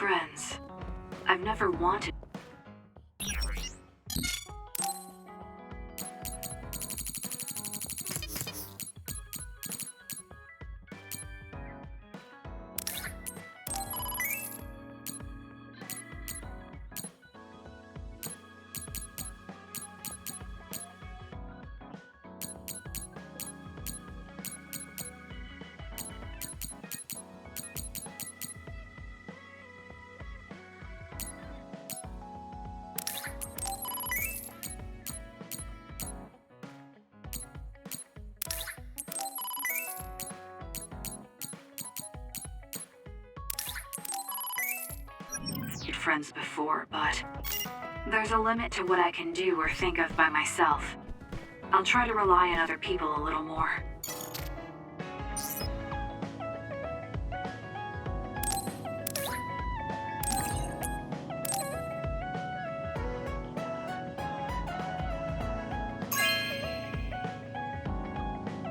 friends. I've never wanted... friends before, but there's a limit to what I can do or think of by myself. I'll try to rely on other people a little more.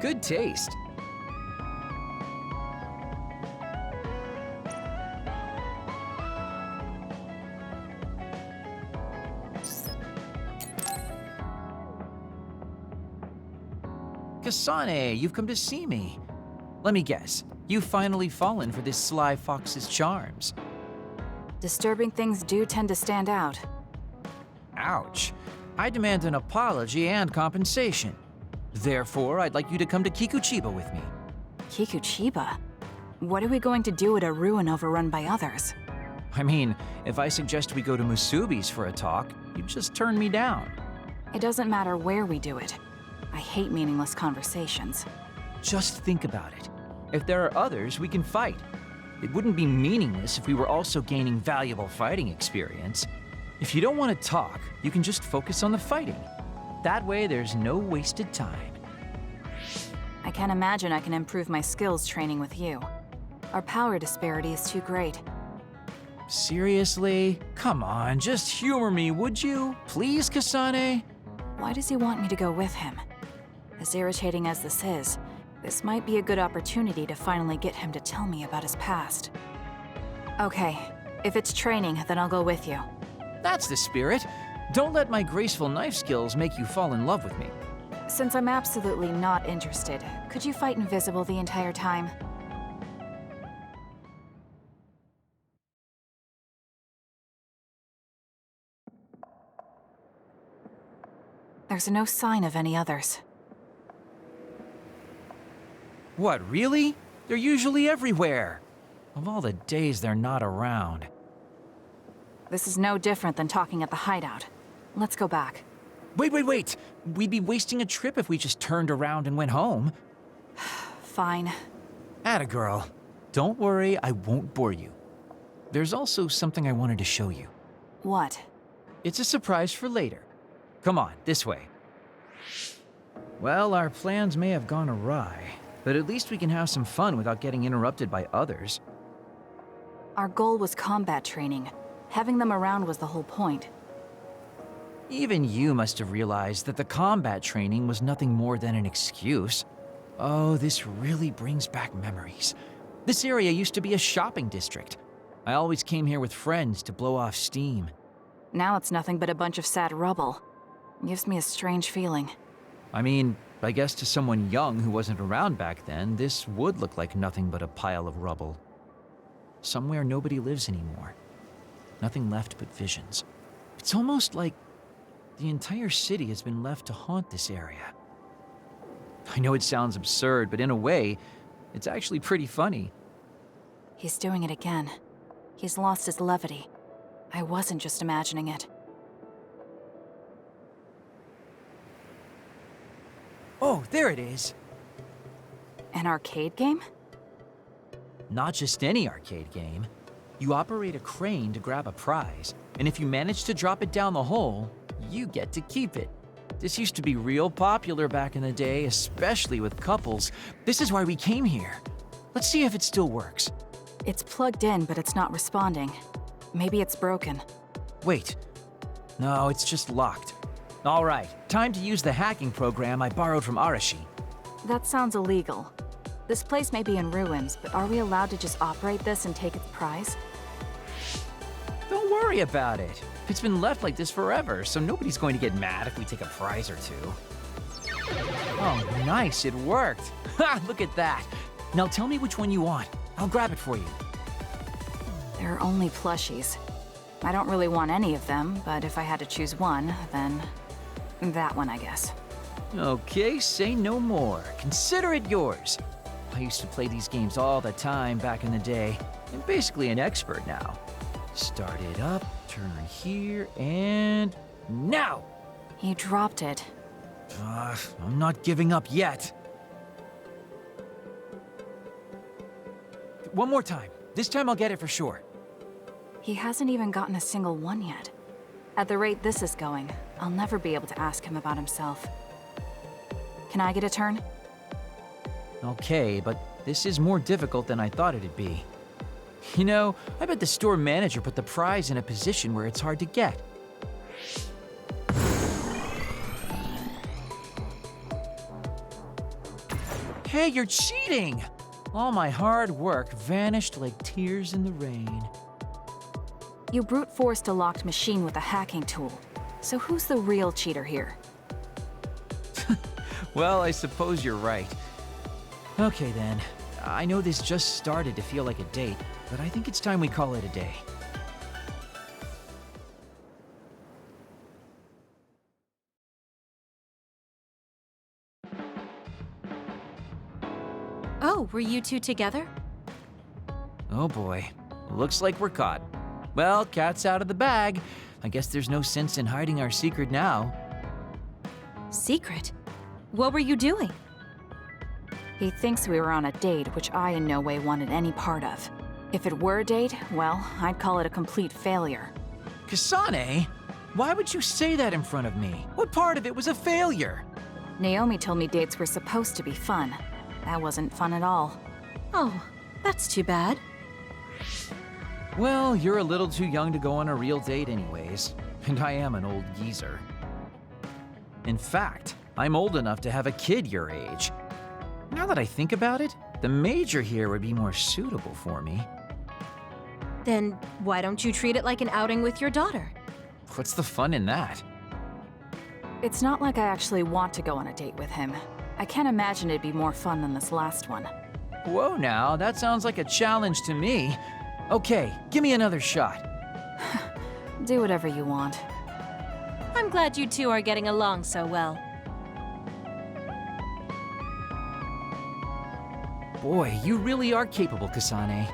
Good taste. Kasane, you've come to see me. Let me guess, you've finally fallen for this sly fox's charms. Disturbing things do tend to stand out. Ouch. I demand an apology and compensation. Therefore, I'd like you to come to Kikuchiba with me. Kikuchiba? What are we going to do at a ruin overrun by others? I mean, if I suggest we go to Musubi's for a talk, you just turn me down. It doesn't matter where we do it. I hate meaningless conversations. Just think about it. If there are others, we can fight. It wouldn't be meaningless if we were also gaining valuable fighting experience. If you don't want to talk, you can just focus on the fighting. That way, there's no wasted time. I can't imagine I can improve my skills training with you. Our power disparity is too great. Seriously? Come on, just humor me, would you? Please, Kasane? Why does he want me to go with him? As irritating as this is, this might be a good opportunity to finally get him to tell me about his past. Okay, if it's training, then I'll go with you. That's the spirit. Don't let my graceful knife skills make you fall in love with me. Since I'm absolutely not interested, could you fight invisible the entire time? There's no sign of any others. What, really? They're usually everywhere. Of all the days they're not around. This is no different than talking at the hideout. Let's go back. Wait! We'd be wasting a trip if we just turned around and went home. Fine. Atta girl. Don't worry, I won't bore you. There's also something I wanted to show you. What? It's a surprise for later. Come on, this way. Well, our plans may have gone awry, but at least we can have some fun without getting interrupted by others. Our goal was combat training. Having them around was the whole point. Even you must have realized that the combat training was nothing more than an excuse. Oh, this really brings back memories. This area used to be a shopping district. I always came here with friends to blow off steam. Now it's nothing but a bunch of sad rubble. Gives me a strange feeling. I mean, I guess to someone young who wasn't around back then, this would look like nothing but a pile of rubble. Somewhere nobody lives anymore. Nothing left but visions. It's almost like the entire city has been left to haunt this area. I know it sounds absurd, but in a way, it's actually pretty funny. He's doing it again. He's lost his levity. I wasn't just imagining it. Oh, there it is. An arcade game? Not just any arcade game. You operate a crane to grab a prize, and if you manage to drop it down the hole, you get to keep it. This used to be real popular back in the day, especially with couples. This is why we came here. Let's see if it still works. It's plugged in, but it's not responding. Maybe it's broken. Wait. No, it's just locked. All right, time to use the hacking program I borrowed from Arashi. That sounds illegal. This place may be in ruins, but are we allowed to just operate this and take its prize? worry about it. It's been left like this forever, so nobody's going to get mad if we take a prize or two. Oh, nice, it worked. Ha, look at that. Now tell me which one you want. I'll grab it for you. They're only plushies. I don't really want any of them, but if I had to choose one, then that one, I guess. Okay, say no more. Consider it yours. I used to play these games all the time back in the day. I'm basically an expert now. Start it up, turn here, and now! You dropped it. I'm not giving up yet. One more time. This time I'll get it for sure. He hasn't even gotten a single one yet. At the rate this is going, I'll never be able to ask him about himself. Can I get a turn? Okay, but this is more difficult than I thought it'd be. You know, I bet the store manager put the prize in a position where it's hard to get. Hey, you're cheating! All my hard work vanished like tears in the rain. You brute forced a locked machine with a hacking tool. So who's the real cheater here? Well, I suppose you're right. Okay then, I know this just started to feel like a date, but I think it's time we call it a day. Oh, were you two together? Oh boy, looks like we're caught. Well, cat's out of the bag. I guess there's no sense in hiding our secret now. Secret? What were you doing? He thinks we were on a date, which I in no way wanted any part of. If it were a date, well, I'd call it a complete failure. Kasane? Why would you say that in front of me? What part of it was a failure? Naomi told me dates were supposed to be fun. That wasn't fun at all. Oh, that's too bad. Well, you're a little too young to go on a real date anyways, and I am an old geezer. In fact, I'm old enough to have a kid your age. Now that I think about it, the major here would be more suitable for me. Then why don't you treat it like an outing with your daughter? What's the fun in that? It's not like I actually want to go on a date with him. I can't imagine it'd be more fun than this last one. Whoa now, that sounds like a challenge to me. Okay, give me another shot. Do whatever you want. I'm glad you two are getting along so well. Boy, you really are capable, Kasane.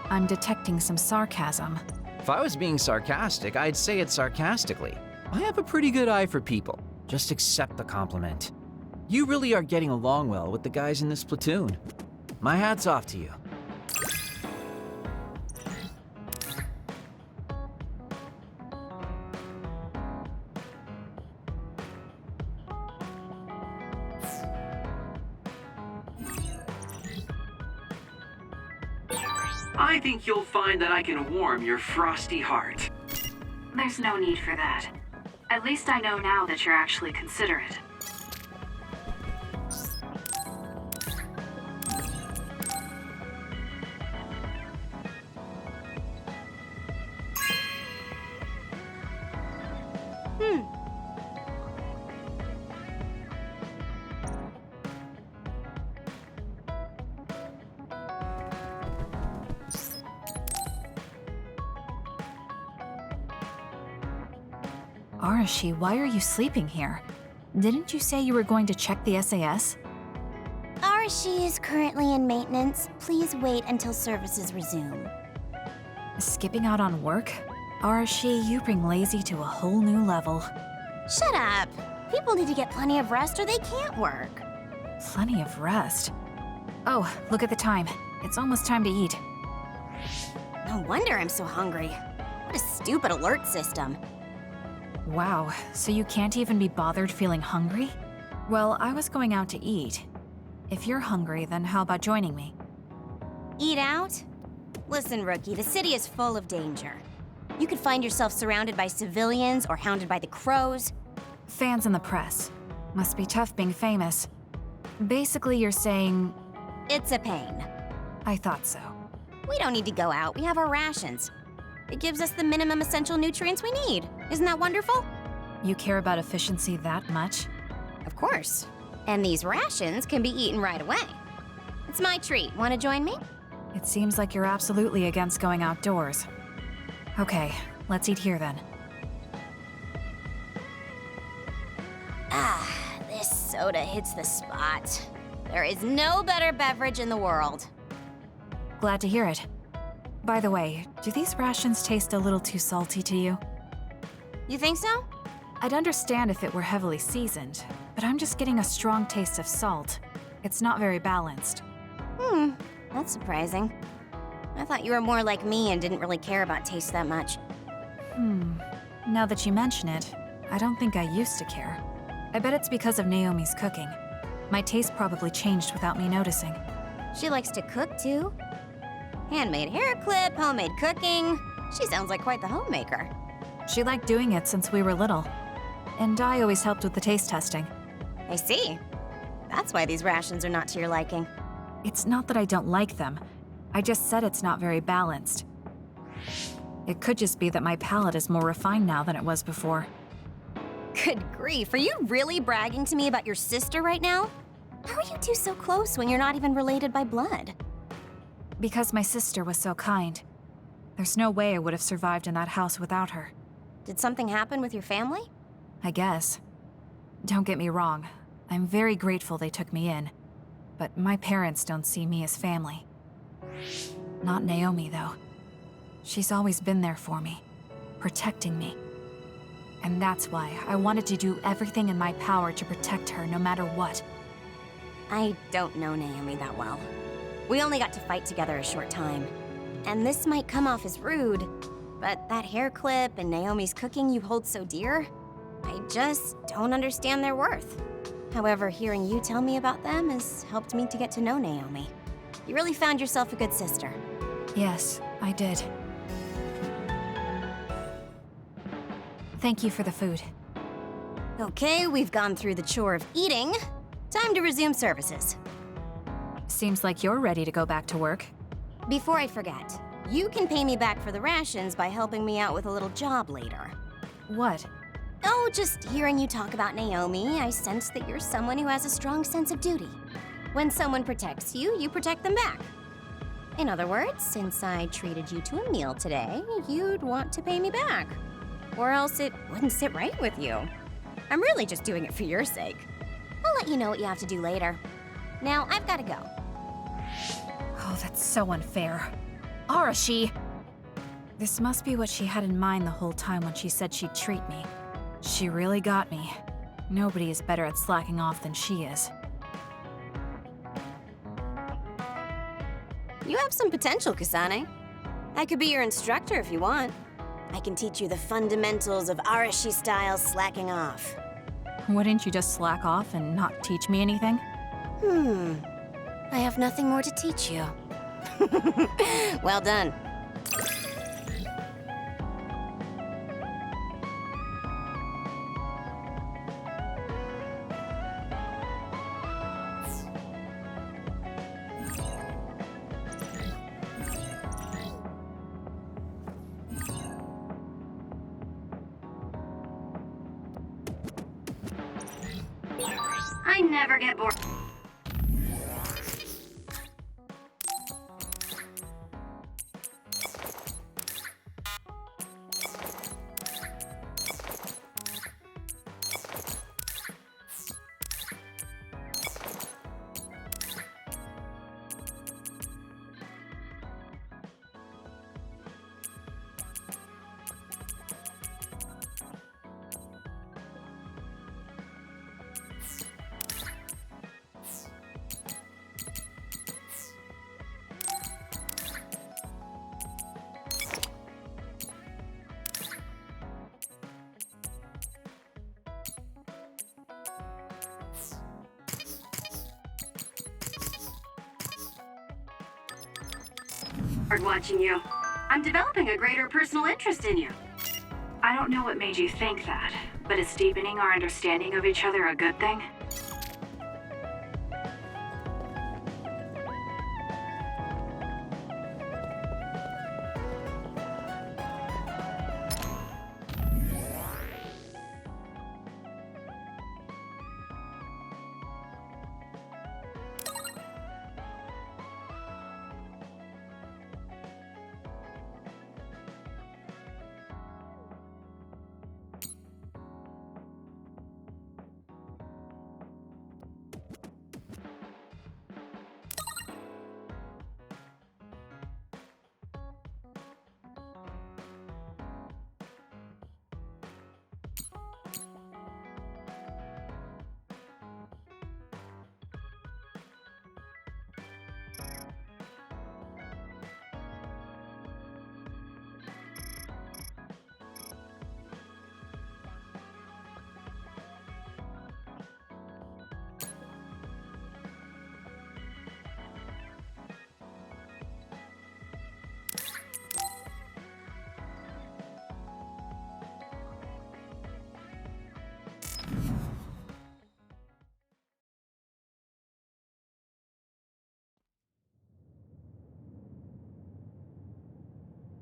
I'm detecting some sarcasm. If I was being sarcastic, I'd say it sarcastically. I have a pretty good eye for people. Just accept the compliment. You really are getting along well with the guys in this platoon. My hat's off to you. I think you'll find that I can warm your frosty heart. There's no need for that. At least I know now that you're actually considerate. Arashi, why are you sleeping here? Didn't you say you were going to check the SAS? Arashi is currently in maintenance. Please wait until services resume. Skipping out on work? Arashi, you bring lazy to a whole new level. Shut up! People need to get plenty of rest or they can't work. Plenty of rest. Oh, look at the time. It's almost time to eat. No wonder I'm so hungry. What a stupid alert system. Wow, so you can't even be bothered feeling hungry? Well, I was going out to eat. If you're hungry, then how about joining me? Eat out? Listen, Rookie, the city is full of danger. You could find yourself surrounded by civilians or hounded by the crows. Fans in the press. Must be tough being famous. Basically, you're saying... It's a pain. I thought so. We don't need to go out. We have our rations. It gives us the minimum essential nutrients we need. Isn't that wonderful? You care about efficiency that much? Of course. And these rations can be eaten right away. It's my treat. Want to join me? It seems like you're absolutely against going outdoors. Okay, let's eat here then. Ah, this soda hits the spot. There is no better beverage in the world. Glad to hear it. By the way, do these rations taste a little too salty to you? You think so? I'd understand if it were heavily seasoned, but I'm just getting a strong taste of salt. It's not very balanced. That's surprising. I thought you were more like me and didn't really care about taste that much. Now that you mention it, I don't think I used to care. I bet it's because of Naomi's cooking. My taste probably changed without me noticing. She likes to cook, too. Handmade hair clip, homemade cooking. She sounds like quite the homemaker. She liked doing it since we were little. And I always helped with the taste testing. I see. That's why these rations are not to your liking. It's not that I don't like them. I just said it's not very balanced. It could just be that my palate is more refined now than it was before. Good grief, are you really bragging to me about your sister right now? How are you two so close when you're not even related by blood? Because my sister was so kind. There's no way I would have survived in that house without her. Did something happen with your family? I guess. Don't get me wrong. I'm very grateful they took me in. But my parents don't see me as family. Not Naomi, though. She's always been there for me, protecting me. And that's why I wanted to do everything in my power to protect her no matter what. I don't know Naomi that well. We only got to fight together a short time. And this might come off as rude, but that hair clip and Naomi's cooking you hold so dear, I just don't understand their worth. However, hearing you tell me about them has helped me to get to know Naomi. You really found yourself a good sister. Yes, I did. Thank you for the food. Okay, we've gone through the chore of eating. Time to resume services. Seems like you're ready to go back to work. Before I forget, you can pay me back for the rations by helping me out with a little job later. What? Oh, just hearing you talk about Naomi, I sense that you're someone who has a strong sense of duty. When someone protects you, you protect them back. In other words, since I treated you to a meal today, you'd want to pay me back. Or else it wouldn't sit right with you. I'm really just doing it for your sake. I'll let you know what you have to do later. Now, I've got to go. Oh, that's so unfair. Arashi! This must be what she had in mind the whole time when she said she'd treat me. She really got me. Nobody is better at slacking off than she is. You have some potential, Kasane. I could be your instructor if you want. I can teach you the fundamentals of Arashi-style slacking off. Wouldn't you just slack off and not teach me anything? I have nothing more to teach you. Well done. I never get bored. Watching you. I'm developing a greater personal interest in you. I don't know what made you think that, but is deepening our understanding of each other a good thing?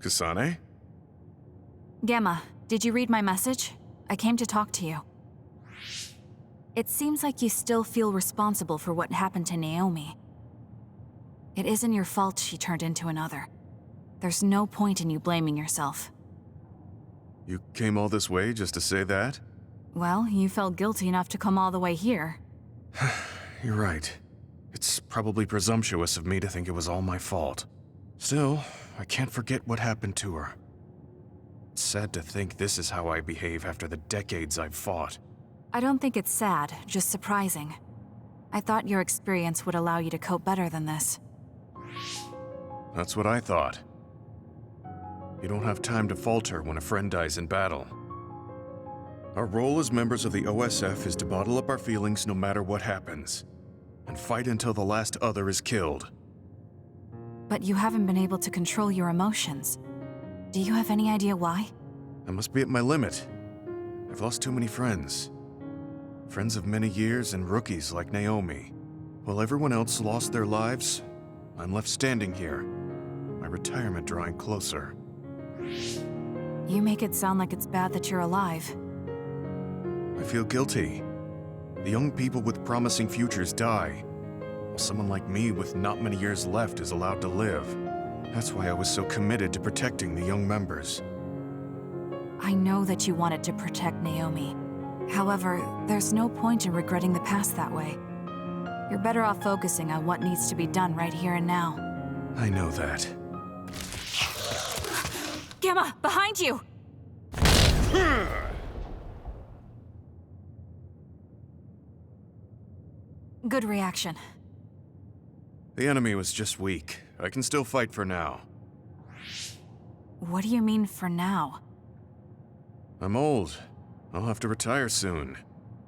Kasane? Gemma, did you read my message? I came to talk to you. It seems like you still feel responsible for what happened to Naomi. It isn't your fault she turned into another. There's no point in you blaming yourself. You came all this way just to say that? Well, you felt guilty enough to come all the way here. You're right. It's probably presumptuous of me to think it was all my fault. Still, I can't forget what happened to her. It's sad to think this is how I behave after the decades I've fought. I don't think it's sad, just surprising. I thought your experience would allow you to cope better than this. That's what I thought. You don't have time to falter when a friend dies in battle. Our role as members of the OSF is to bottle up our feelings no matter what happens, and fight until the last other is killed. But you haven't been able to control your emotions. Do you have any idea why? I must be at my limit. I've lost too many friends. Friends of many years and rookies like Naomi. While everyone else lost their lives, I'm left standing here, my retirement drawing closer. You make it sound like it's bad that you're alive. I feel guilty. The young people with promising futures die, while someone like me with not many years left is allowed to live. That's why I was so committed to protecting the young members. I know that you wanted to protect Naomi. However, there's no point in regretting the past that way. You're better off focusing on what needs to be done right here and now. I know that. Gemma, behind you! Good reaction. The enemy was just weak. I can still fight for now. What do you mean for now? I'm old. I'll have to retire soon.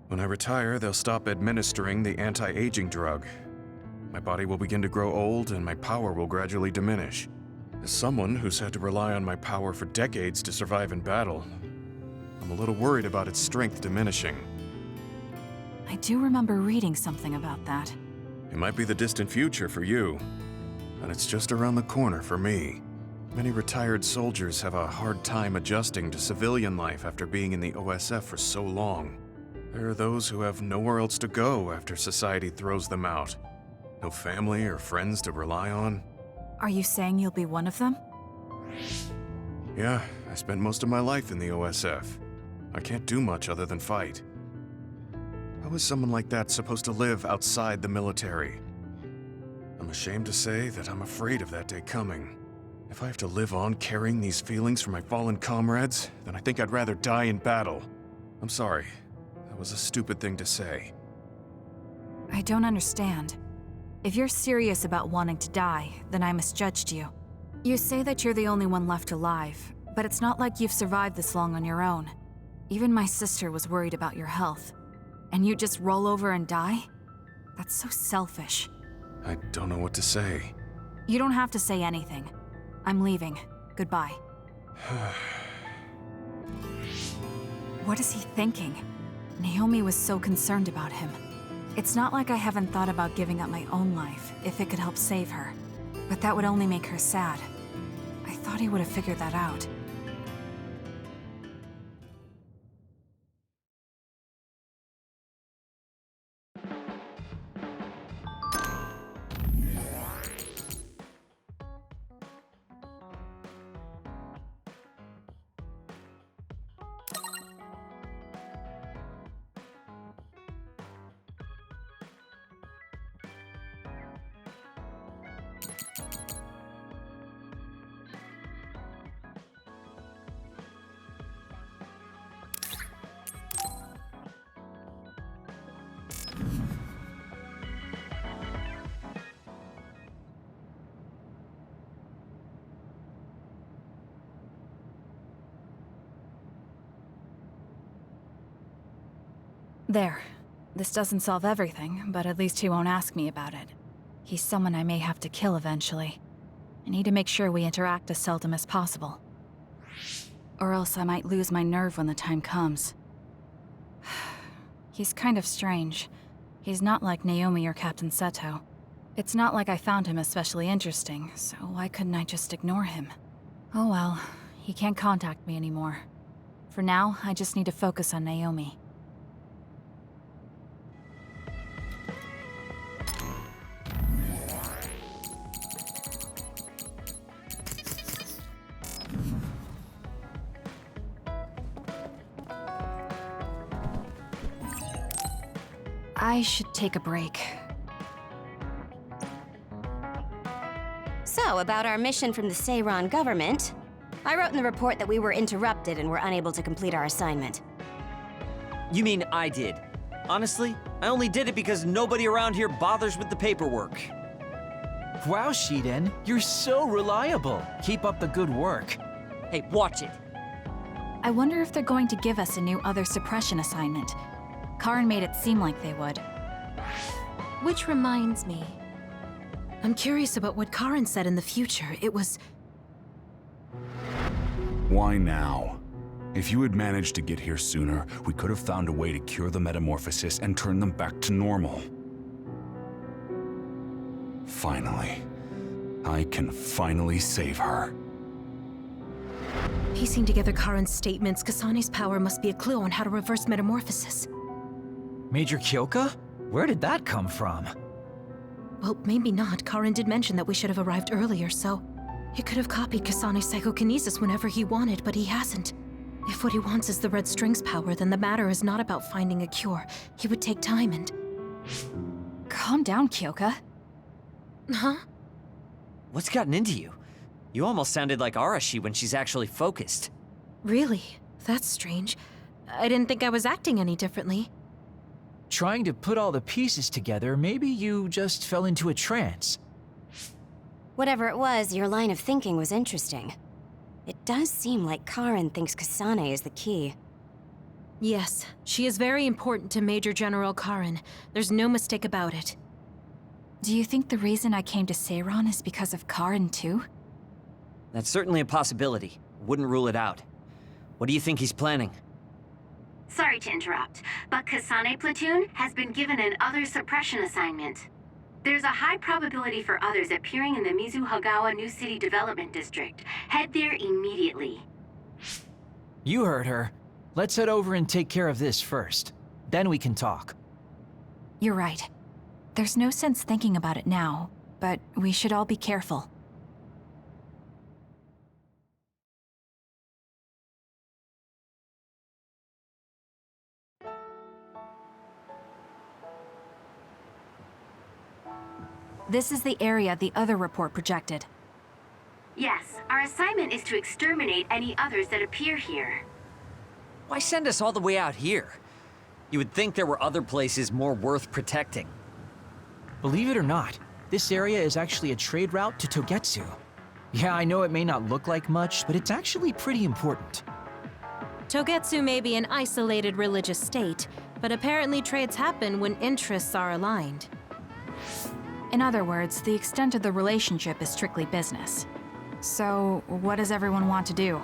When I retire, they'll stop administering the anti-aging drug. My body will begin to grow old and my power will gradually diminish. As someone who's had to rely on my power for decades to survive in battle, I'm a little worried about its strength diminishing. I do remember reading something about that. It might be the distant future for you, but it's just around the corner for me. Many retired soldiers have a hard time adjusting to civilian life after being in the OSF for so long. There are those who have nowhere else to go after society throws them out. No family or friends to rely on. Are you saying you'll be one of them? Yeah, I spent most of my life in the OSF. I can't do much other than fight. How is someone like that supposed to live outside the military? I'm ashamed to say that I'm afraid of that day coming. If I have to live on carrying these feelings for my fallen comrades, then I think I'd rather die in battle. I'm sorry. That was a stupid thing to say. I don't understand. If you're serious about wanting to die, then I misjudged you. You say that you're the only one left alive, but it's not like you've survived this long on your own. Even my sister was worried about your health. And you just roll over and die? That's so selfish. I don't know what to say. You don't have to say anything. I'm leaving. Goodbye. What is he thinking? Naomi was so concerned about him. It's not like I haven't thought about giving up my own life if it could help save her. But that would only make her sad. I thought he would have figured that out. There. This doesn't solve everything, but at least he won't ask me about it. He's someone I may have to kill eventually. I need to make sure we interact as seldom as possible. Or else I might lose my nerve when the time comes. He's kind of strange. He's not like Naomi or Captain Seto. It's not like I found him especially interesting, so why couldn't I just ignore him? Oh well, he can't contact me anymore. For now, I just need to focus on Naomi. I should take a break. So, about our mission from the Seiran government, I wrote in the report that we were interrupted and were unable to complete our assignment. You mean I did? Honestly, I only did it because nobody around here bothers with the paperwork. Wow, Shiden, you're so reliable. Keep up the good work. Hey, watch it. I wonder if they're going to give us a new other suppression assignment. Karin made it seem like they would. Which reminds me, I'm curious about what Karin said in the future. It was... Why now? If you had managed to get here sooner, we could have found a way to cure the metamorphosis and turn them back to normal. Finally. I can finally save her. Piecing together Karin's statements, Kasane's power must be a clue on how to reverse metamorphosis. Major Kyoka? Where did that come from? Well, maybe not. Karin did mention that we should have arrived earlier, so... He could have copied Kasane's psychokinesis whenever he wanted, but he hasn't. If what he wants is the Red String's power, then the matter is not about finding a cure. He would take time and... Calm down, Kyoka. Huh? What's gotten into you? You almost sounded like Arashi when she's actually focused. Really? That's strange. I didn't think I was acting any differently. Trying to put all the pieces together, maybe you just fell into a trance. Whatever it was, your line of thinking was interesting. It does seem like Karin thinks Kasane is the key. Yes, she is very important to Major General Karin. There's no mistake about it. Do you think the reason I came to Seiran is because of Karin too? That's certainly a possibility. Wouldn't rule it out. What do you think he's planning? Sorry to interrupt, but Kasane Platoon has been given an other suppression assignment. There's a high probability for others appearing in the Mizuhagawa New City Development District. Head there immediately. You heard her. Let's head over and take care of this first. Then we can talk. You're right. There's no sense thinking about it now, but we should all be careful. This is the area the other report projected. Yes, our assignment is to exterminate any others that appear here. Why send us all the way out here? You would think there were other places more worth protecting. Believe it or not, this area is actually a trade route to Togetsu. Yeah, I know it may not look like much, but it's actually pretty important. Togetsu may be an isolated religious state, but apparently trades happen when interests are aligned. In other words, the extent of the relationship is strictly business. So, what does everyone want to do?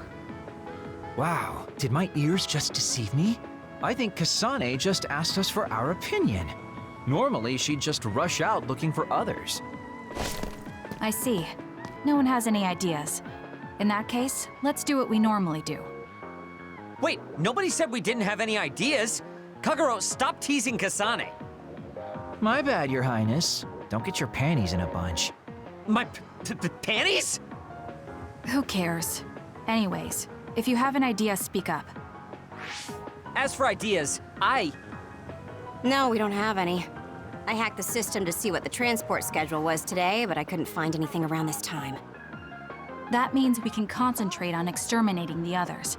Wow, did my ears just deceive me? I think Kasane just asked us for our opinion. Normally, she'd just rush out looking for others. I see. No one has any ideas. In that case, let's do what we normally do. Wait, nobody said we didn't have any ideas. Kagero, stop teasing Kasane. My bad, Your Highness. Don't get your panties in a bunch. My panties? Who cares? Anyways, if you have an idea, speak up. As for ideas, No, we don't have any. I hacked the system to see what the transport schedule was today, but I couldn't find anything around this time. That means we can concentrate on exterminating the others.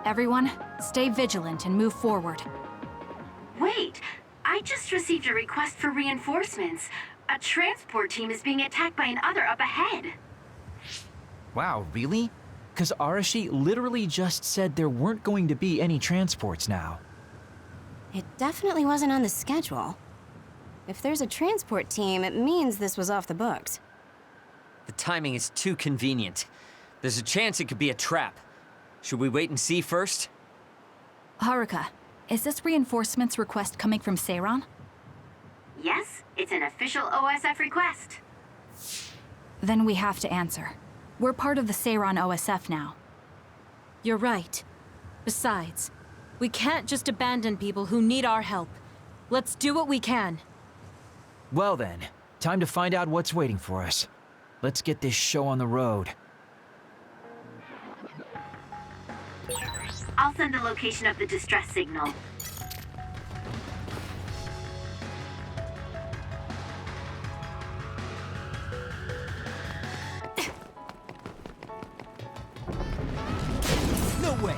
Everyone, stay vigilant and move forward. Wait, I just received a request for reinforcements. A transport team is being attacked by an other up ahead. Wow, really? Because Arashi literally just said there weren't going to be any transports now. It definitely wasn't on the schedule. If there's a transport team, it means this was off the books. The timing is too convenient. There's a chance it could be a trap. Should we wait and see first? Haruka, is this reinforcements request coming from Seiran? Yes, it's an official OSF request. Then we have to answer. We're part of the Seiran OSF now. You're right. Besides, we can't just abandon people who need our help. Let's do what we can. Well then, time to find out what's waiting for us. Let's get this show on the road. I'll send the location of the distress signal. No way!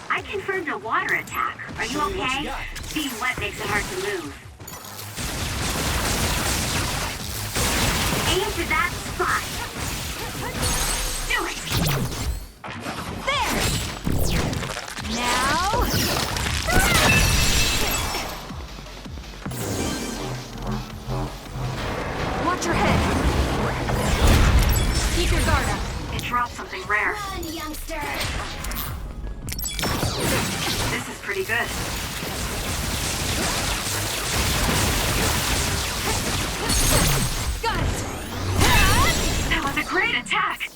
I confirmed a water attack. Are you okay? Being wet makes it hard to move. Aim for that spot. Do it! Now... Watch your head! Keep your guard up. It dropped something rare. Run, youngster! This is pretty good. Got it! That was a great attack!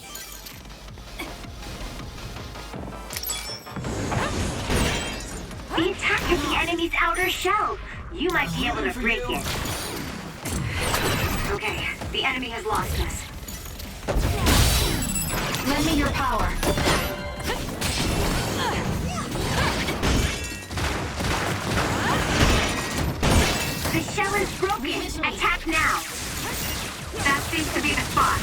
The attack hit the enemy's outer shell. You might be able to break it. Okay, the enemy has lost us. Lend me your power. The shell is broken. Attack now. That seems to be the spot.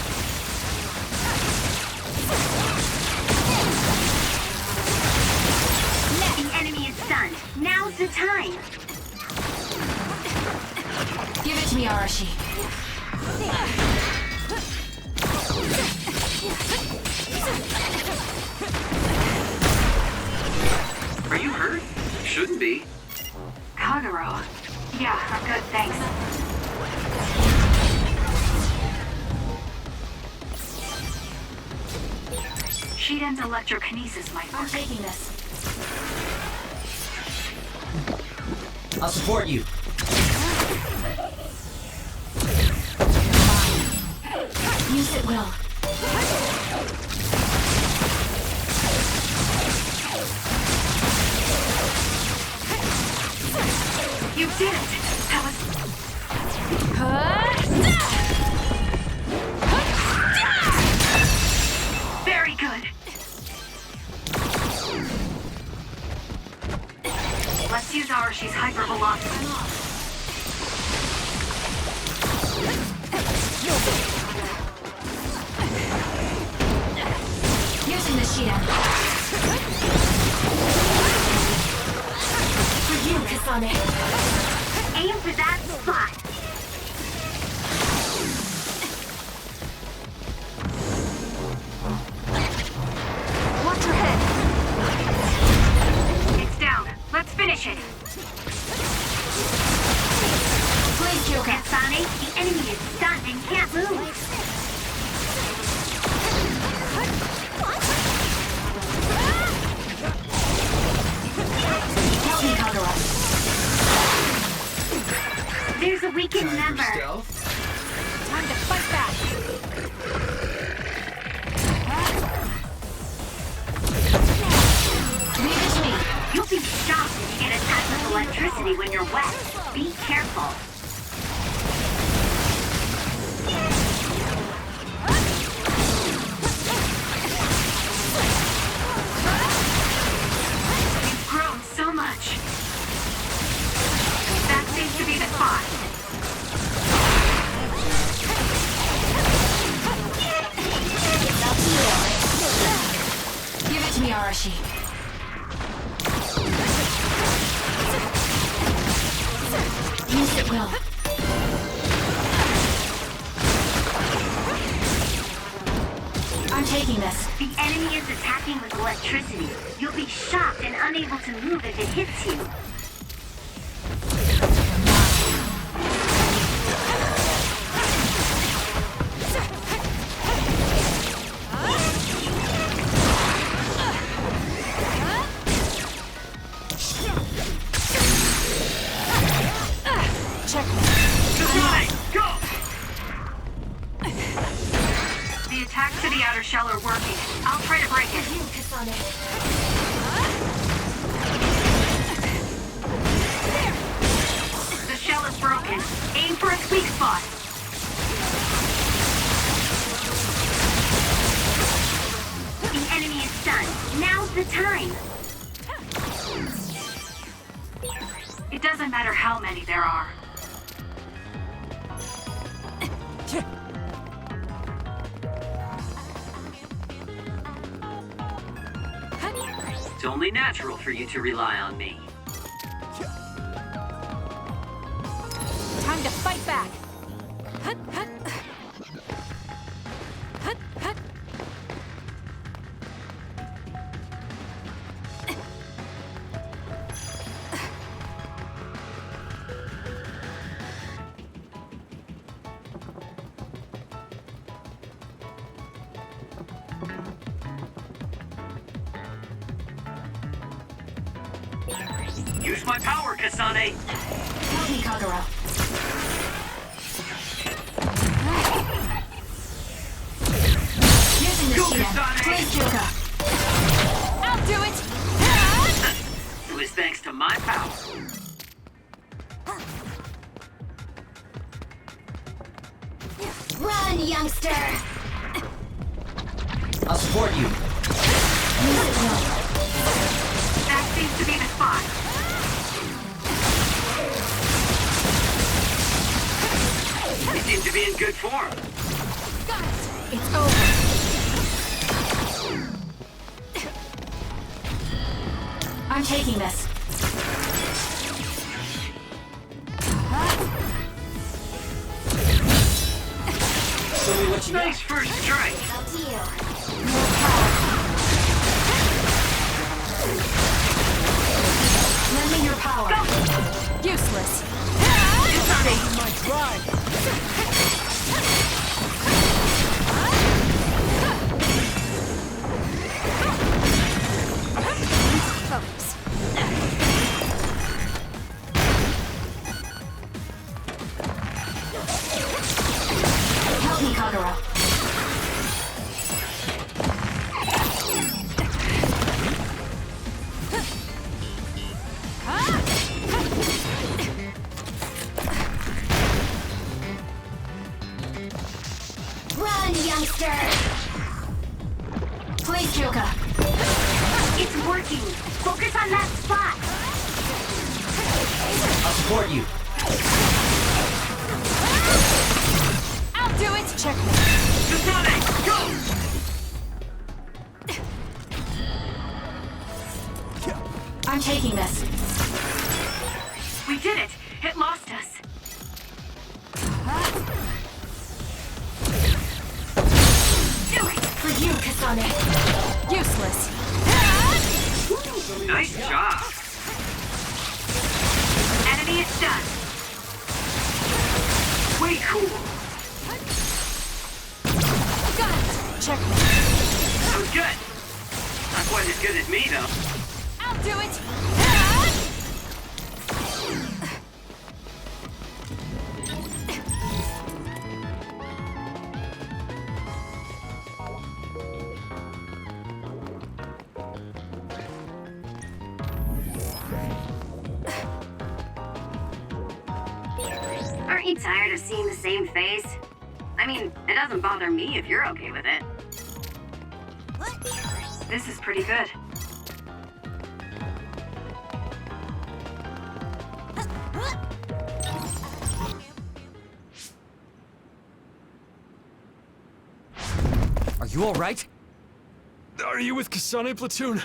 The enemy is stunned. Now's the time. Give it to me, Arashi. Are you hurt? Shouldn't be. Kagero. Yeah, I'm good, thanks. Shiden's electrokinesis might work. I'm taking this. I'll support you. Use it well. You did it! That was... Very good! Let's use Arashi's hypervelocity. Using the Shiden. For you, Kasane. Aim for that spot. Watch your head. It's down. Let's finish it. Please, Kyoka. Kasane, the enemy is stunned and can't move. Help me, Kagero. There's a weakened member. Time to fight back. Leave it to me. You'll be shocked if you get attacked with electricity when you're wet. Be careful. You've grown so much. That seems to be the spot. Give it to me, Arashi. Use it well. I'm taking this. The enemy is attacking with electricity. You'll be shocked and unable to move if it hits you. Check me. Kasane, go! The The attacks to the outer shell are working. I'll try to break it. You, Kasane. The shell is broken. Aim for its weak spot. The enemy is stunned. Now's the time. It doesn't matter how many there are. It's only natural for you to rely on me. Time to fight back. Hut, hut. Hut, hut. Use my power, Kasane! Help me, Kagura. Using the Go, shield. Kasane! Please, Yuka. I'll do it. It was thanks to my power. Run, youngster! I'll support you. That seems to be the spot. You seem to be in good form. Got it. It's over. I'm taking this. Show me what you got. Nice first strike. Up to you. Lend me your power. Useless. My drive. Focus. Help me, Kagura. Run, youngster! Please, Yuka. It's working. Focus on that spot. I'll support you. I'll do it. Check me. Kasane, go! I'm taking this. We did it. It lost us. Do it. For you, Kasane. Useless. Nice job. Enemy is stunned. Way cool. Got it. Check me. That was good. Not quite as good as me, though. I'll do it. Aren't you tired of seeing the same face? I mean, it doesn't bother me if you're okay with it. This is pretty good. Are you all right? Are you with Kasane Platoon?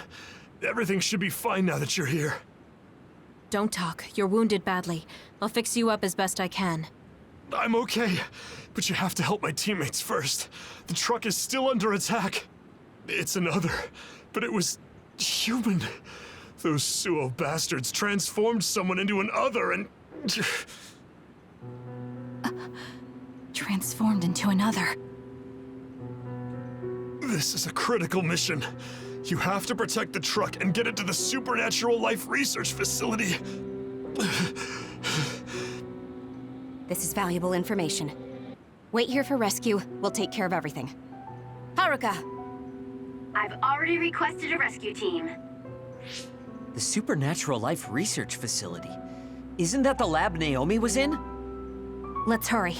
Everything should be fine now that you're here. Don't talk. You're wounded badly. I'll fix you up as best I can. I'm okay, but you have to help my teammates first. The truck is still under attack. It's another, but it was human. Those Suo bastards transformed someone into an other and... Transformed into another. This is a critical mission. You have to protect the truck and get it to the Supernatural Life Research Facility. This is valuable information. Wait here for rescue. We'll take care of everything. Haruka! I've already requested a rescue team. The Supernatural Life Research Facility. Isn't that the lab Naomi was in? Let's hurry.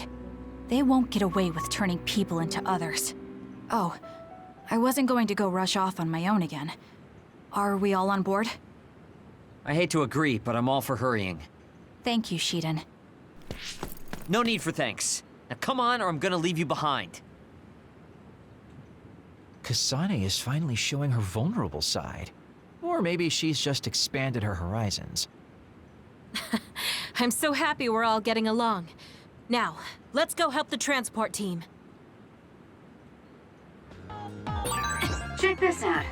They won't get away with turning people into others. Oh, I wasn't going to go rush off on my own again. Are we all on board? I hate to agree, but I'm all for hurrying. Thank you, Shiden. No need for thanks. Now come on, or I'm gonna leave you behind. Kasane is finally showing her vulnerable side. Or maybe she's just expanded her horizons. I'm so happy we're all getting along. Now, let's go help the transport team. Check this out.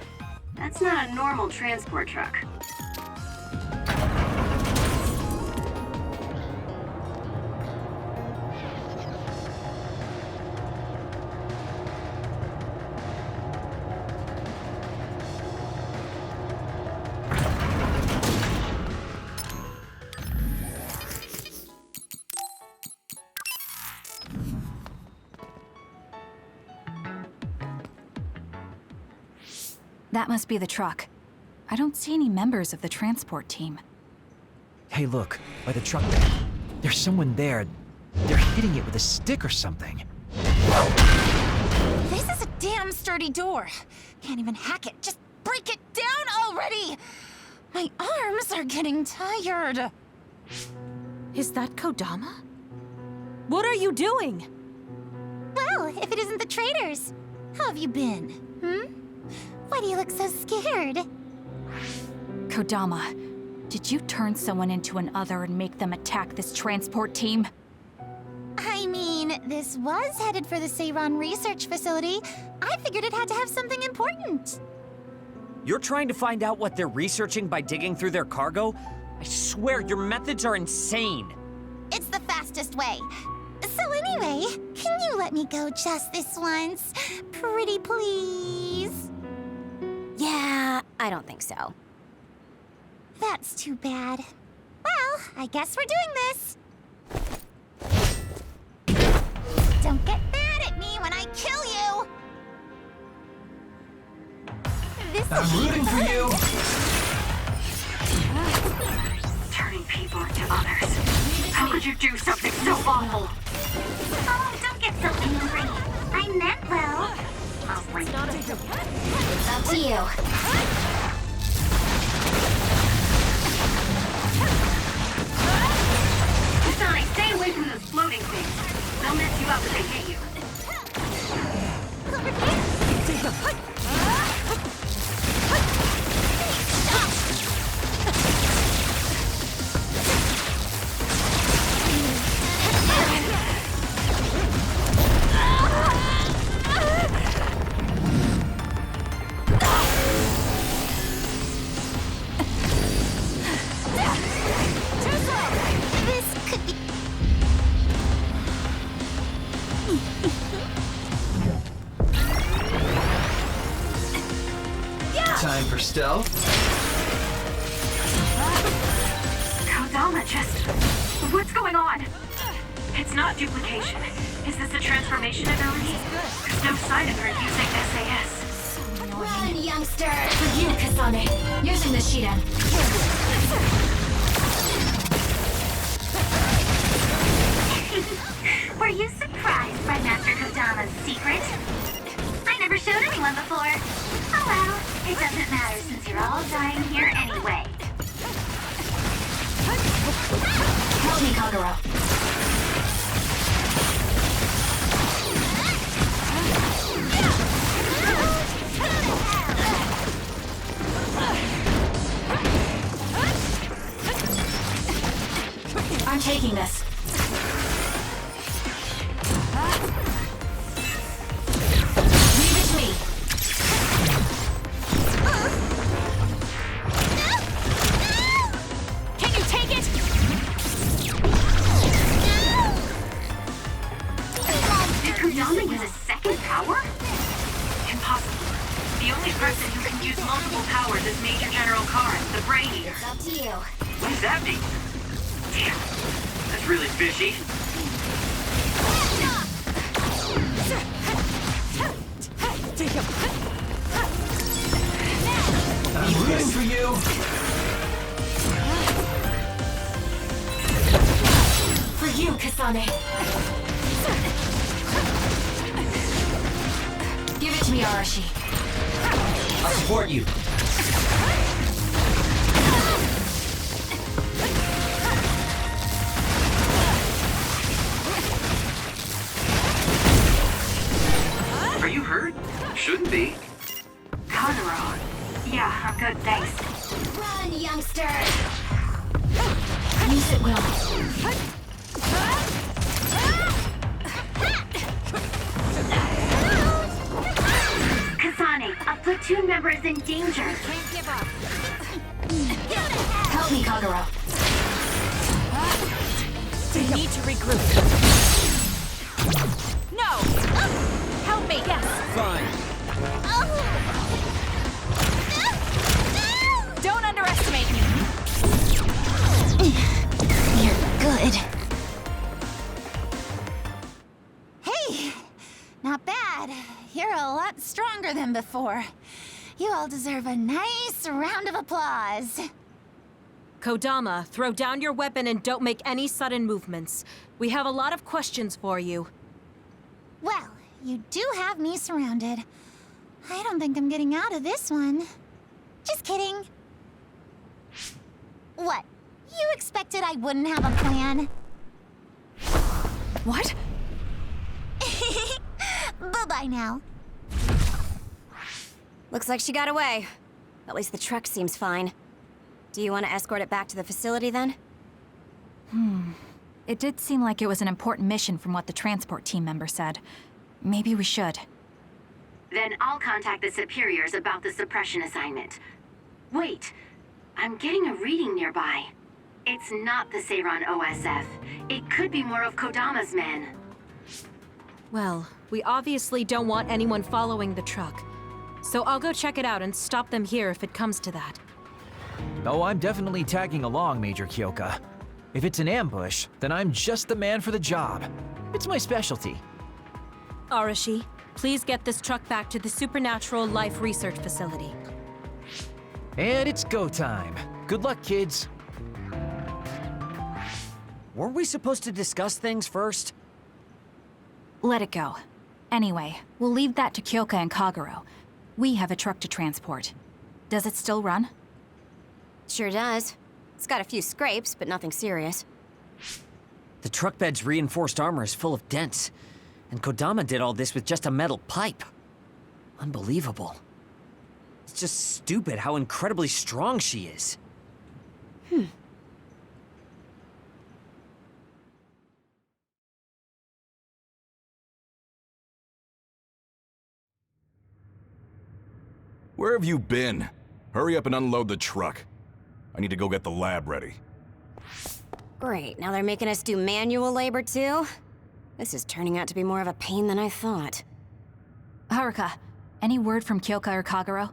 That's not a normal transport truck. That must be the truck. I don't see any members of the transport team. Hey, look, by the truck there. There's someone there. They're hitting it with a stick or something. This is a damn sturdy door. Can't even hack it. Just break it down already! My arms are getting tired. Is that Kodama? What are you doing? Well, if it isn't the traitors. How have you been? Why do you look so scared? Kodama, did you turn someone into an other and make them attack this transport team? I mean, this was headed for the Seiran research facility. I figured it had to have something important. You're trying to find out what they're researching by digging through their cargo? I swear, your methods are insane. It's the fastest way. So anyway, can you let me go just this once? Pretty please? Yeah, I don't think so. That's too bad. Well, I guess we're doing this. Don't get mad at me when I kill you! I'm rooting for you! Turning people into others. How could you do something so awful? Oh, don't get so angry. I meant well. It's up to you. Kasane, stay away from those floating things. They'll mess you up if they hit you. This could be... Time for stealth. Kodama just... What's going on? It's not duplication. Is this a transformation ability? There's no sign of her using SAS. Run, youngster! For you, Kasane. Using the Shiden. Were you surprised by Master Kodama's secret? I never showed anyone before. Oh well, it doesn't matter since you're all dying here anyway. Help me, Kagura. I'm taking this. Leave it to me. Can you take it? Did Kodama use a second power? Impossible. The only person who can use multiple powers is Major General Karen, the Brain Eater. It's up to you. What does that mean? Damn, that's really fishy. I'm rooting for you. For you, Kasane. Give it to me, Arashi. I'll support you. Are you hurt? Shouldn't be. Kagero. Yeah, I'm good, thanks. Run, youngster! Use it well. Kasane, a platoon member is in danger. Can't give up. Help me, Kagero. We need to regroup. No! Help me! Yes! Fine. Don't underestimate me! You're good. Hey! Not bad. You're a lot stronger than before. You all deserve a nice round of applause. Kodama, throw down your weapon and don't make any sudden movements. We have a lot of questions for you. Well, you do have me surrounded. I don't think I'm getting out of this one. Just kidding. What? You expected I wouldn't have a plan? What? Bye-bye now. Looks like she got away. At least the truck seems fine. Do you want to escort it back to the facility then? It did seem like it was an important mission from what the transport team member said. Maybe we should. Then I'll contact the superiors about the suppression assignment. Wait, I'm getting a reading nearby. It's not the Seiran OSF. It could be more of Kodama's men. Well, we obviously don't want anyone following the truck. So I'll go check it out and stop them here if it comes to that. Oh, I'm definitely tagging along, Major Kyoka. If it's an ambush, then I'm just the man for the job. It's my specialty. Arashi, please get this truck back to the Supernatural Life Research Facility. And it's go time. Good luck, kids. Weren't we supposed to discuss things first? Let it go. Anyway, we'll leave that to Kyoka and Kagero. We have a truck to transport. Does it still run? Sure does. It's got a few scrapes, but nothing serious. The truck bed's reinforced armor is full of dents, and Kodama did all this with just a metal pipe. Unbelievable. It's just stupid how incredibly strong she is. Where have you been? Hurry up and unload the truck. I need to go get the lab ready. Great, now they're making us do manual labor too? This is turning out to be more of a pain than I thought. Haruka, any word from Kyoka or Kagero?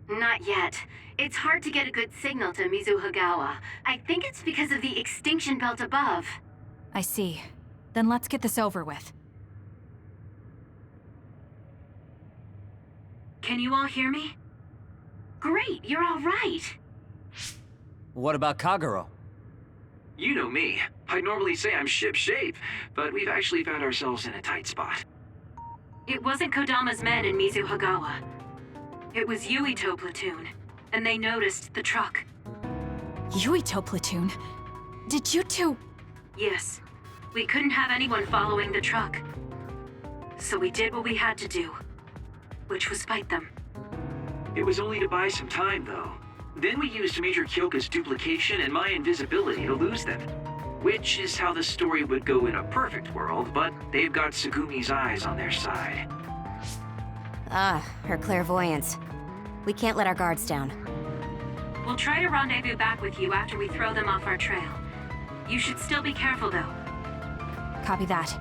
Not yet. It's hard to get a good signal to Mizuhagawa. I think it's because of the extinction belt above. I see. Then let's get this over with. Can you all hear me? Great, you're all right. What about Kagero? You know me. I'd normally say I'm ship-shape, but we've actually found ourselves in a tight spot. It wasn't Kodama's men in Mizuhagawa. It was Yuito platoon, and they noticed the truck. Yuito platoon? Did you two... Yes, we couldn't have anyone following the truck. So we did what we had to do, which was fight them. It was only to buy some time, though. Then we used Major Kyoka's duplication and my invisibility to lose them. Which is how the story would go in a perfect world, but they've got Segumi's eyes on their side. Ah, her clairvoyance. We can't let our guards down. We'll try to rendezvous back with you after we throw them off our trail. You should still be careful, though. Copy that.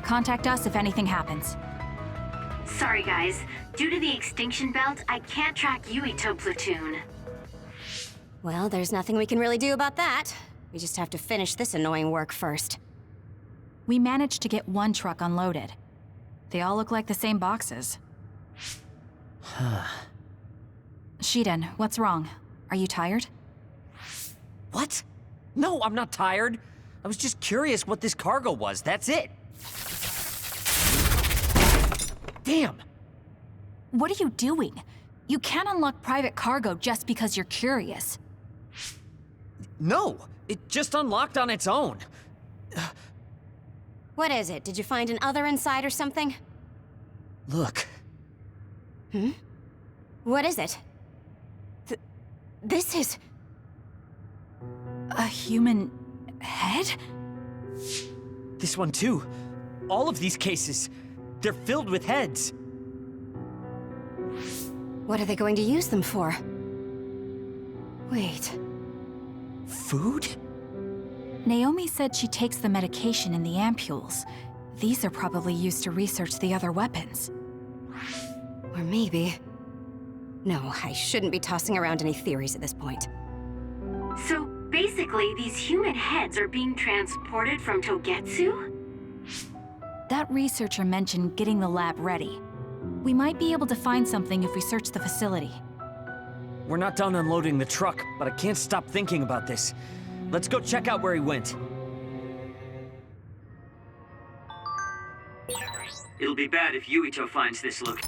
Contact us if anything happens. Sorry, guys. Due to the extinction belt, I can't track Yuito platoon. Well, there's nothing we can really do about that. We just have to finish this annoying work first. We managed to get one truck unloaded. They all look like the same boxes. Shiden, what's wrong? Are you tired? What? No, I'm not tired. I was just curious what this cargo was, that's it. Damn! What are you doing? You can't unlock private cargo just because you're curious. No, it just unlocked on its own. What is it? Did you find an other inside or something? Look. What is it? This is... A human head? This one too. All of these cases, they're filled with heads. What are they going to use them for? Wait. Food? Naomi said she takes the medication in the ampules. These are probably used to research the other weapons. Or maybe... No, I shouldn't be tossing around any theories at this point. So basically, these human heads are being transported from Togetsu? That researcher mentioned getting the lab ready. We might be able to find something if we search the facility. We're not done unloading the truck, but I can't stop thinking about this. Let's go check out where he went. It'll be bad if Yuito finds this look.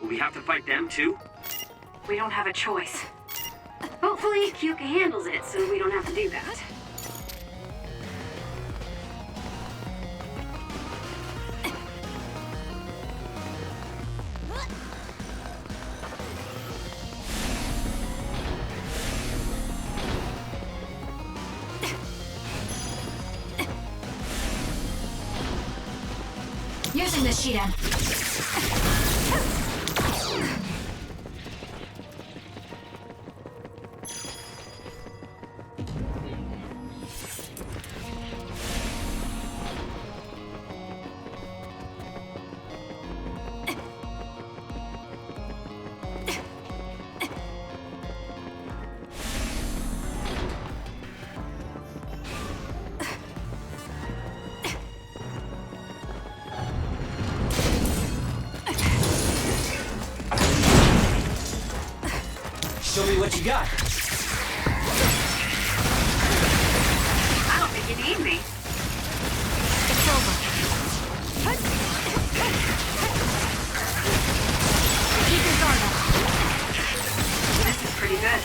Will we have to fight them too? We don't have a choice. Hopefully, Kyuka handles it so we don't have to do that. Using the Shiden. Show me what you got. I don't think you need me. It's over. Keep your guard up. This is pretty good.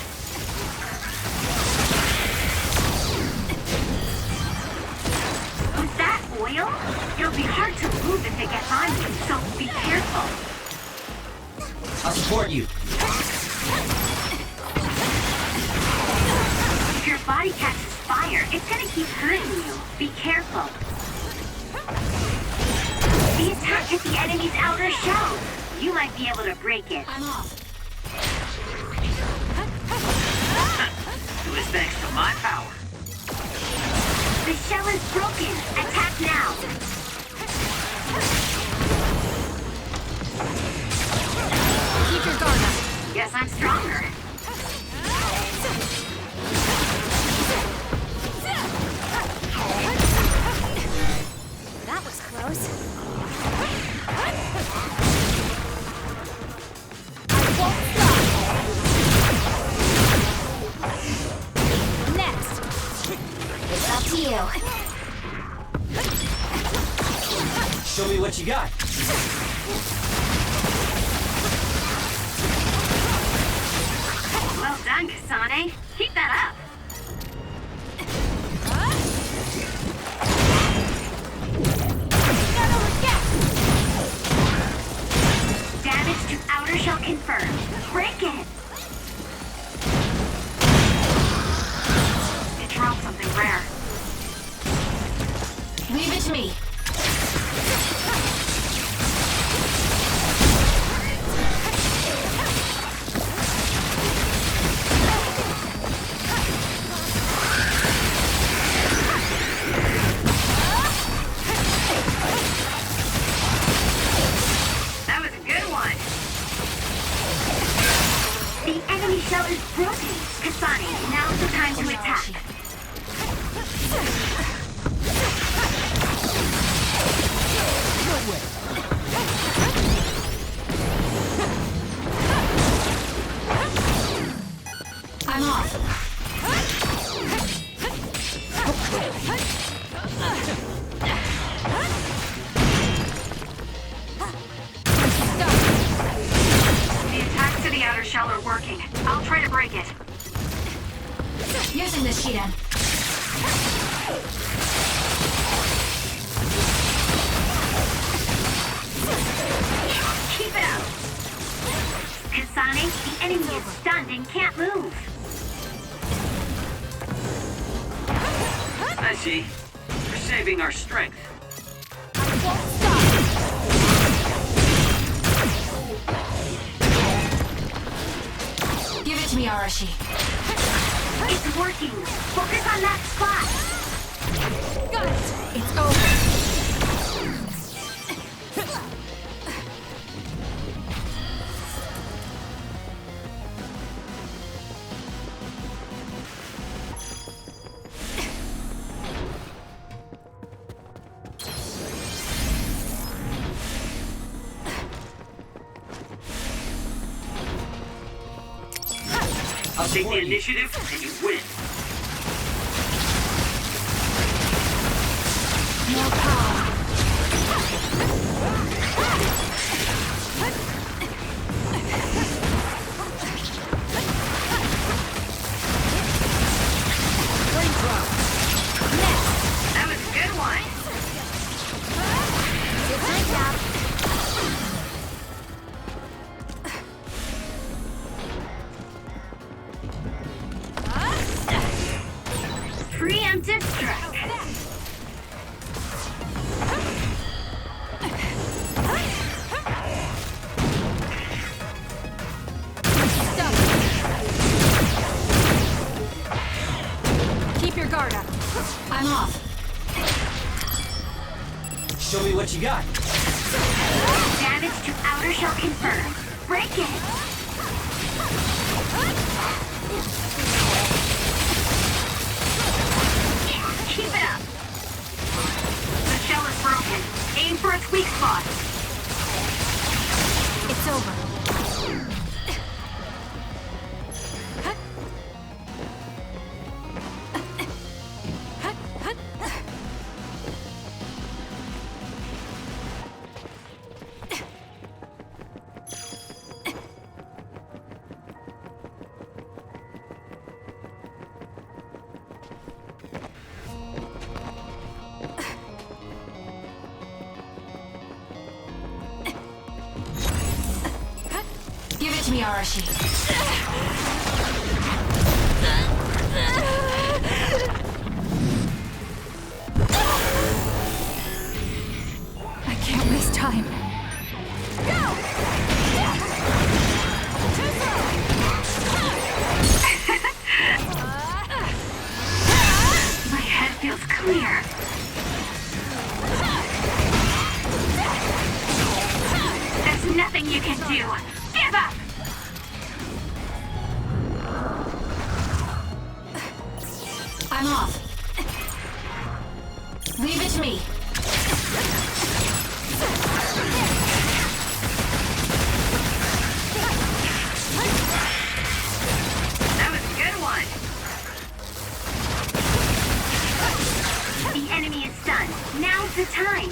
With that oil, it'll be hard to move if it gets on you, so be careful. I'll support you. If your body catches fire, it's gonna keep hurting you. Be careful. The attack hit the enemy's outer shell. You might be able to break it. I'm off. It was thanks to my power. The shell is broken. Attack now. Keep your guard up. Guess I'm stronger. That was close. I won't stop. Next. It's up to you. Show me what you got. Well done, Kasane. Keep that up. Damage to outer shell confirmed. Break it. It dropped something rare. Leave it to me. That was a good one. The enemy shell is broken. Kasane, now's the time to attack. I'm off. The attacks to the outer shell are working. I'll try to break it. Using the Shiden. Keep it up. Kasane, the enemy is stunned and can't move. I see. We're saving our strength. Give it to me, Arashi. It's working. Focus on that spot. Got it. It's over. I'll take the initiative and you win. No power. That was a good one. It's my job. Preemptive strike. Keep your guard up. I'm off. Show me what you got. Damage to outer shell confirmed. Break it. Keep it up. The shell is broken. Aim for its weak spot. It's over. Give it to me, Arashi. I can't waste time. My head feels clear. There's nothing you can do. Give up! I'm off. Leave it to me. That was a good one. The enemy is stunned. Now's the time.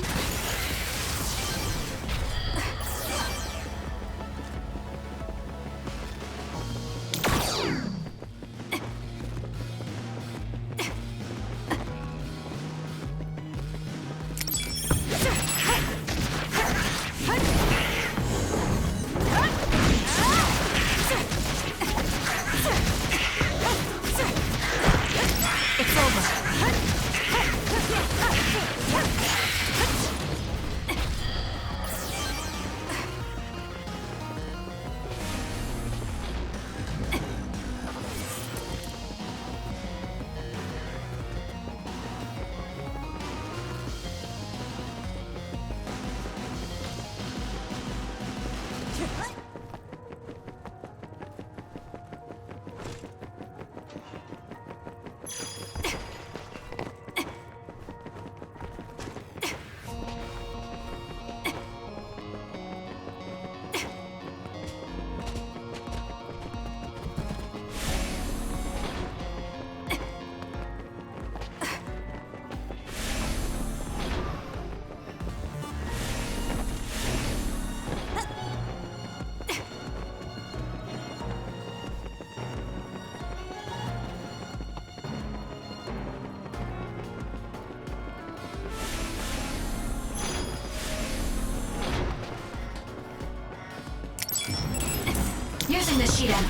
Ichidan.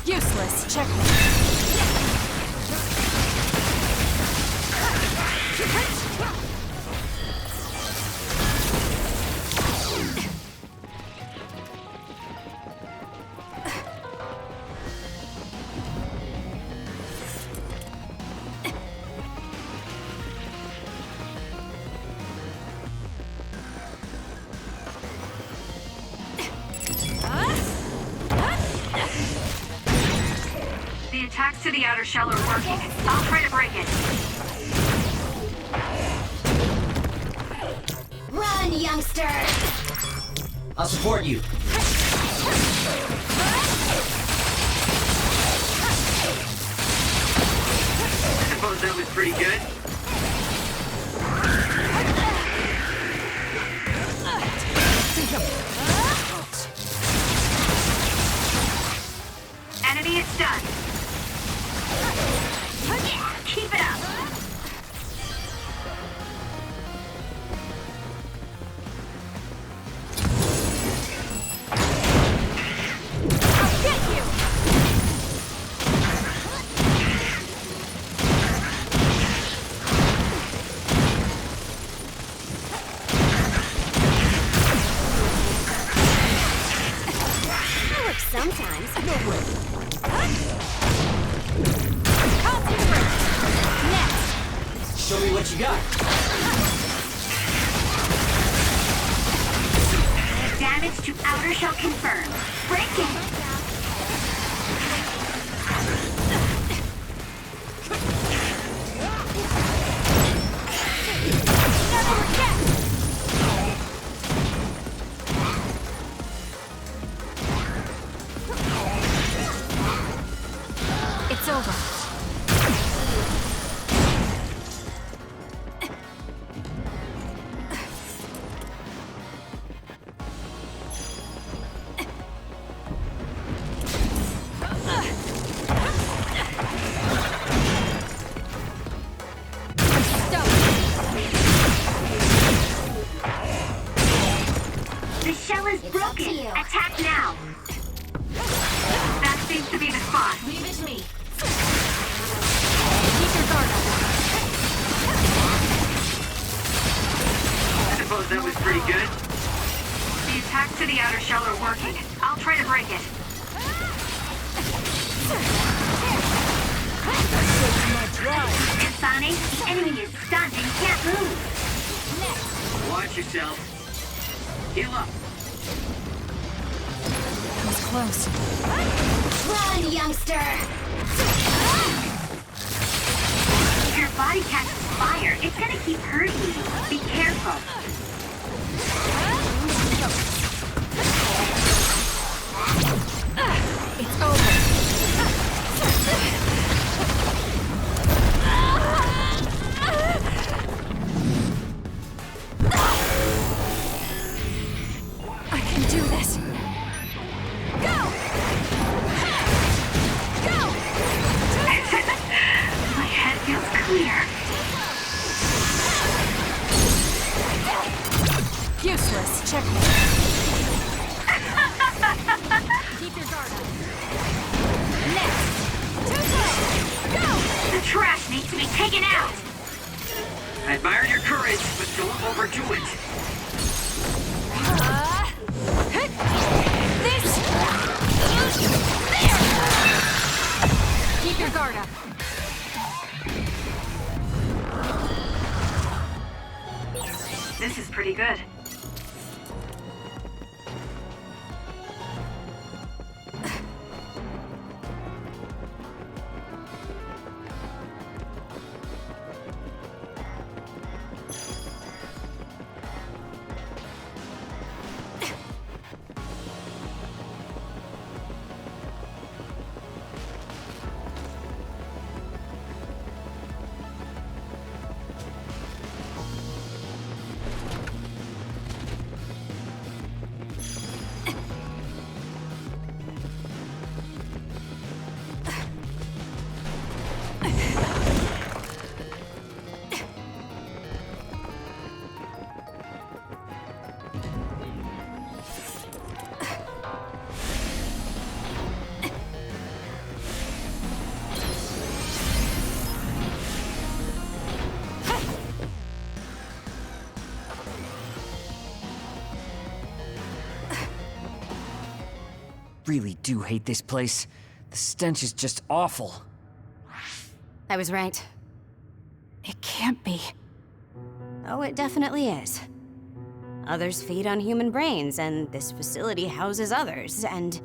Useless. Checkmate. The attacks to the outer shell are working. I'll try to break it. Run, youngster! I'll support you. I suppose that was pretty good. Enemy, it's done. Yeah, keep it up. I'll get you! That works sometimes. Concentrate! Show me what you got. Damage to outer shell confirmed. Breaking. Never forget! It's over. The shell is It's up to broken. you. Attack now. That seems to be the spot. Leave it to me. Keep your guard up. I suppose that was pretty good. The attacks to the outer shell are working. I'll try to break it. Kasane, the enemy is stunned and can't move. Watch yourself. Heal up. That was close. Run, youngster! If your body catches fire, it's gonna keep hurting you. Be careful. It's over. I can do this. Go! Go! My head feels clear. Useless. Checkmate. Keep your guard up. Next. Go! The trash needs to be taken out. I admire your courage, but don't overdo it. This. There. Keep your guard up. This is pretty good. really do hate this place. The stench is just awful. I was right. It can't be. Oh, it definitely is. Others feed on human brains, and this facility houses others, and...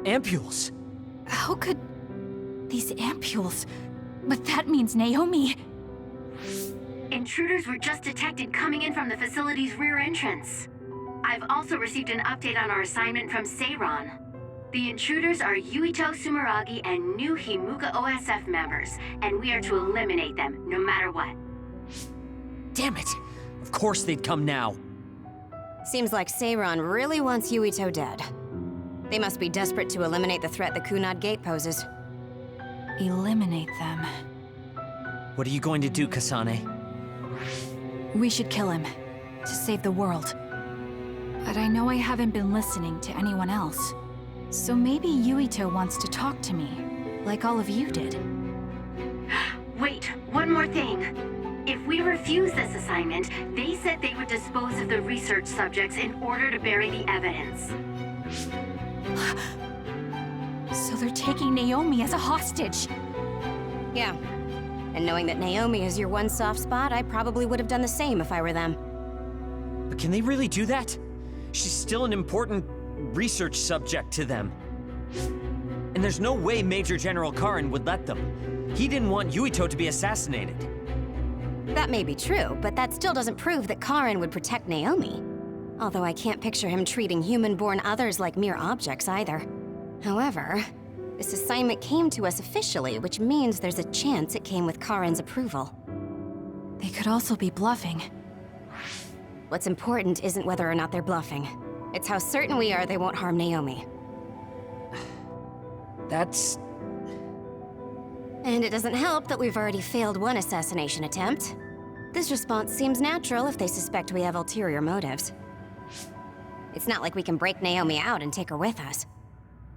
Ampules! How could... these ampules... But that means Naomi... Intruders were just detected coming in from the facility's rear entrance. I've also received an update on our assignment from Seiron. The intruders are Yuito Sumeragi and new Himuka OSF members, and we are to eliminate them, no matter what. Damn it! Of course they'd come now. Seems like Seiron really wants Yuito dead. They must be desperate to eliminate the threat the Kunad Gate poses. Eliminate them. What are you going to do, Kasane? We should kill him, to save the world. But I know I haven't been listening to anyone else. So maybe Yuito wants to talk to me, like all of you did. Wait, one more thing. If we refuse this assignment, they said they would dispose of the research subjects in order to bury the evidence. So they're taking Naomi as a hostage. Yeah. And knowing that Naomi is your one soft spot, I probably would have done the same if I were them. But can they really do that? She's still an important research subject to them. And there's no way Major General Karin would let them. He didn't want Yuito to be assassinated. That may be true, but that still doesn't prove that Karin would protect Naomi. Although I can't picture him treating human-born others like mere objects either. However, this assignment came to us officially, which means there's a chance it came with Karin's approval. They could also be bluffing. What's important isn't whether or not they're bluffing. It's how certain we are they won't harm Naomi. That's... And it doesn't help that we've already failed one assassination attempt. This response seems natural if they suspect we have ulterior motives. It's not like we can break Naomi out and take her with us.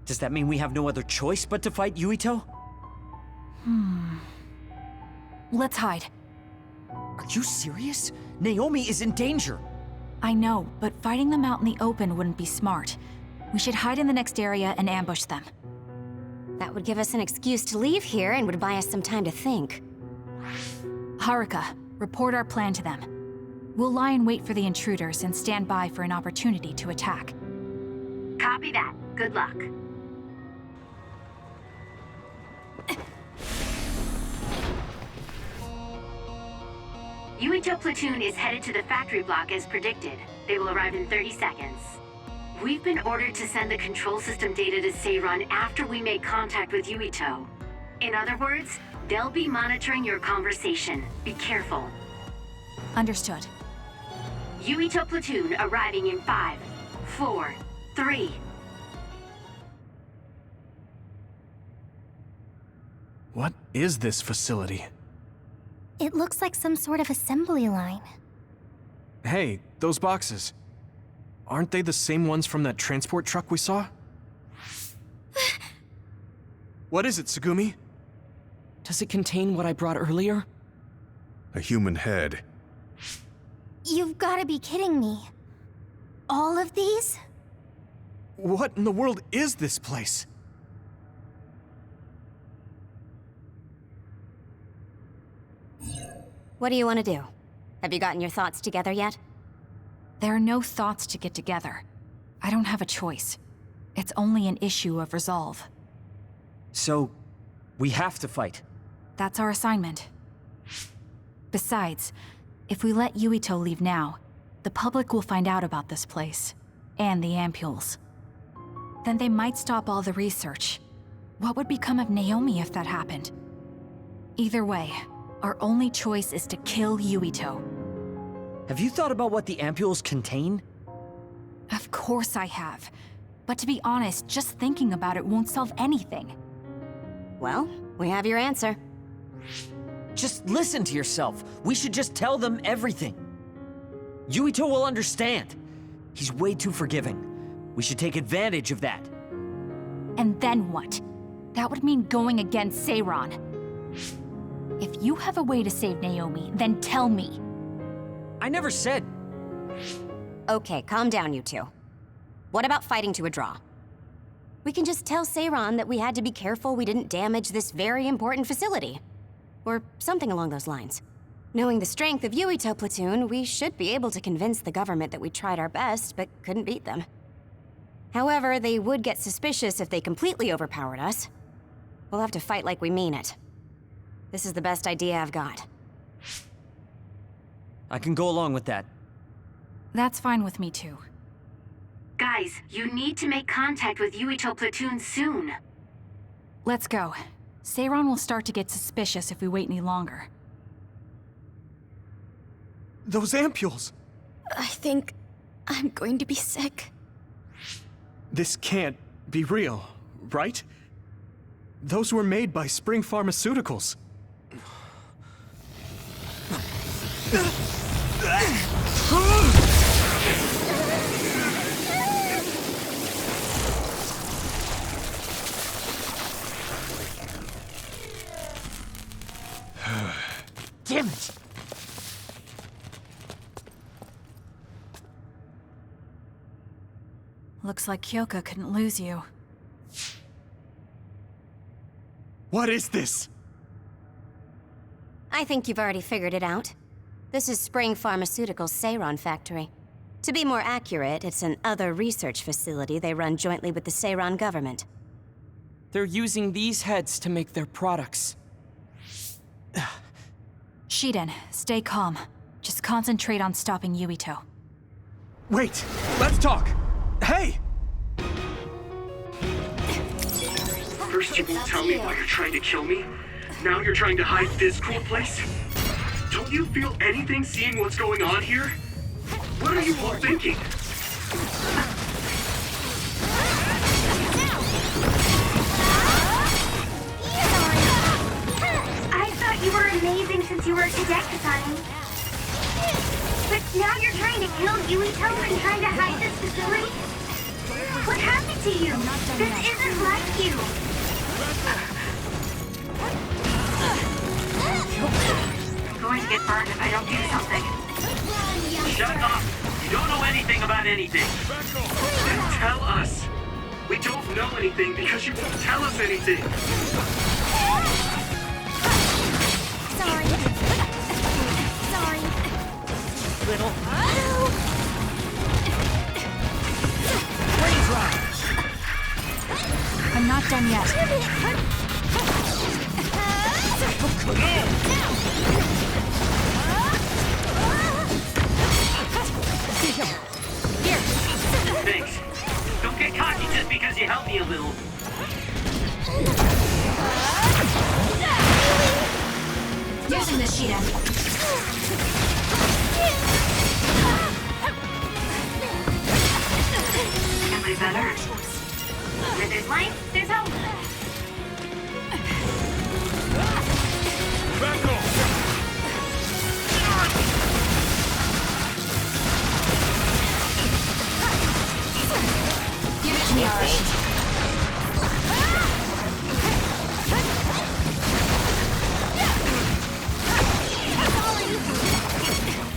Does that mean we have no other choice but to fight Yuito? Let's hide. Are you serious? Naomi is in danger. I know, but fighting them out in the open wouldn't be smart. We should hide in the next area and ambush them. That would give us an excuse to leave here and would buy us some time to think. Haruka, report our plan to them. We'll lie in wait for the intruders and stand by for an opportunity to attack. Copy that. Good luck. Yuito platoon is headed to the factory block as predicted. They will arrive in 30 seconds. We've been ordered to send the control system data to Seiron after we make contact with Yuito. In other words, they'll be monitoring your conversation. Be careful. Understood. Yuito platoon arriving in 5, 4, 3. What is this facility? It looks like some sort of assembly line. Hey, those boxes. Aren't they the same ones from that transport truck we saw? What is it, Tsugumi? Does it contain what I brought earlier? A human head. You've got to be kidding me. All of these? What in the world is this place? What do you want to do? Have you gotten your thoughts together yet? There are no thoughts to get together. I don't have a choice. It's only an issue of resolve. So, we have to fight. That's our assignment. Besides, if we let Yuito leave now, the public will find out about this place, and the ampules. Then they might stop all the research. What would become of Naomi if that happened? Either way, our only choice is to kill Yuito. Have you thought about what the ampules contain? Of course I have. But to be honest, just thinking about it won't solve anything. Well, we have your answer. Just listen to yourself. We should just tell them everything. Yuito will understand. He's way too forgiving. We should take advantage of that. And then what? That would mean going against Seiron. If you have a way to save Naomi, then tell me. I never said... Okay, calm down, you two. What about fighting to a draw? We can just tell Seiran that we had to be careful we didn't damage this very important facility. Or something along those lines. Knowing the strength of Yuito Platoon, we should be able to convince the government that we tried our best, but couldn't beat them. However, they would get suspicious if they completely overpowered us. We'll have to fight like we mean it. This is the best idea I've got. I can go along with that. That's fine with me too. Guys, you need to make contact with Yuito Platoon soon. Let's go. Seiran will start to get suspicious if we wait any longer. Those ampules! I think I'm going to be sick. This can't be real, right? Those were made by Spring Pharmaceuticals. Damn it! Looks like Kyoka couldn't lose you. What is this? I think you've already figured it out. This is Spring Pharmaceuticals' Seiran factory. To be more accurate, it's an other research facility they run jointly with the Seiran government. They're using these heads to make their products. Shiden, stay calm. Just concentrate on stopping Yuito. Wait, let's talk! Hey! First you won't tell me why you're trying to kill me. Now you're trying to hide this cool place? Don't you feel anything seeing what's going on here? What are you all thinking? I thought you were amazing since you were a cadet, Kasane. But now you're trying to kill Yuito and trying to hide this facility? What happened to you? This isn't like you. I'm going to get burned if I don't do something. Shut up! You don't know anything about anything. Then tell us. We don't know anything because you won't tell us anything. Sorry. Sorry. Little. I'm not done yet. Thanks. Don't get cocky just because you helped me a little. Using the Shiden. Am I better? Where there's life, there's hope. Give it to me, Arashi.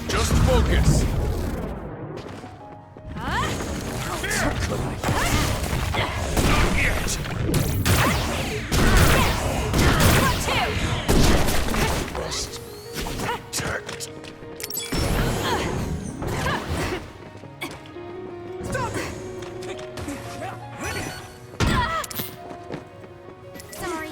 Just focus. Sorry.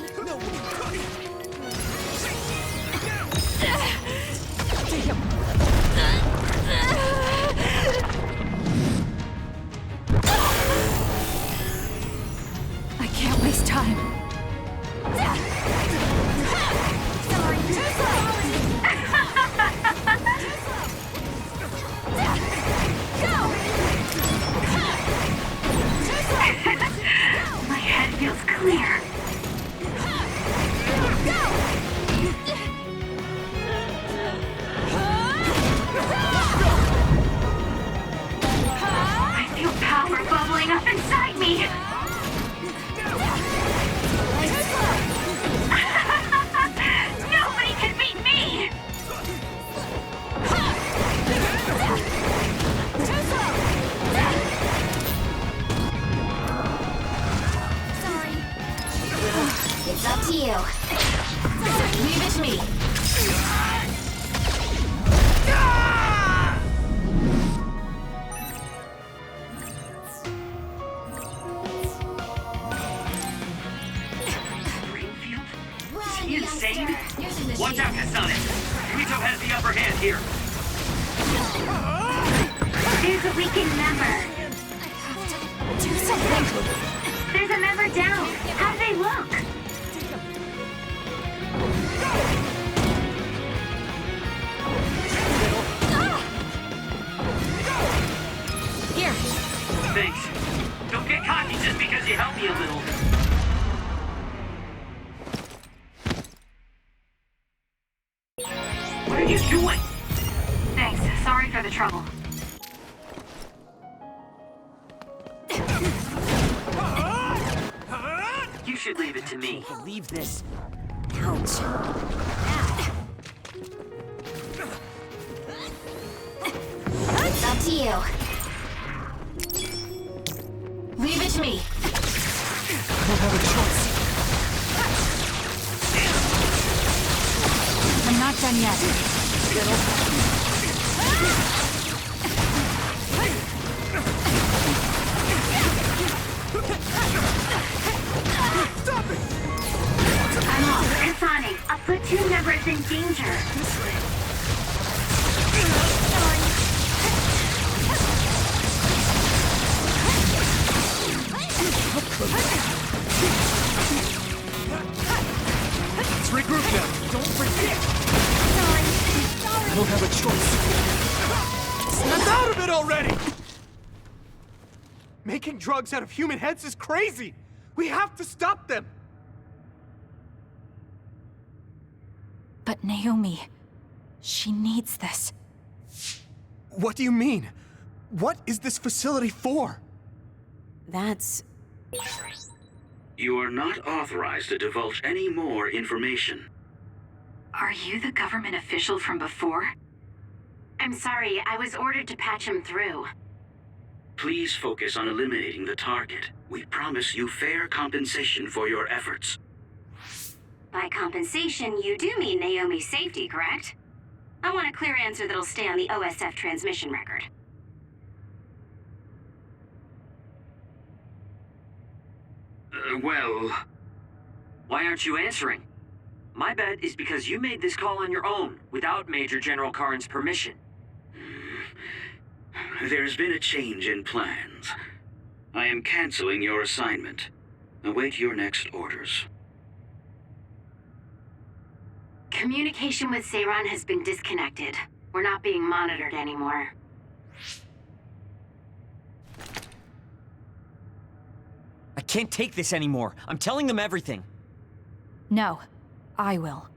to you. Leave it to me. Insane? Watch out, Kasane! Yuito has the upper hand here. There's a weakened member. Do something. There's a member down. How do they look? Here. Thanks. Don't get cocky just because you helped me a little. What are you doing? Thanks. Sorry for the trouble. You should leave it to me. Believe this. Ouch. It's up to you. Leave it to me. I don't have a choice. I'm not done yet. I'm off. Kasane, a platoon member is in danger. Let's regroup now. Don't forget. I don't have a choice. Snap out of it already! Making drugs out of human heads is crazy! We have to stop them! But Naomi, she needs this. What do you mean? What is this facility for? That's... You are not authorized to divulge any more information. Are you the government official from before? I'm sorry, I was ordered to patch him through. Please focus on eliminating the target. We promise you fair compensation for your efforts. By compensation, you do mean Naomi's safety, correct? I want a clear answer that'll stay on the OSF transmission record. Well... Why aren't you answering? My bet is because you made this call on your own, without Major General Karin's permission. There's been a change in plans. I am canceling your assignment. Await your next orders. Communication with Seiran has been disconnected. We're not being monitored anymore. I can't take this anymore. I'm telling them everything. No, I will.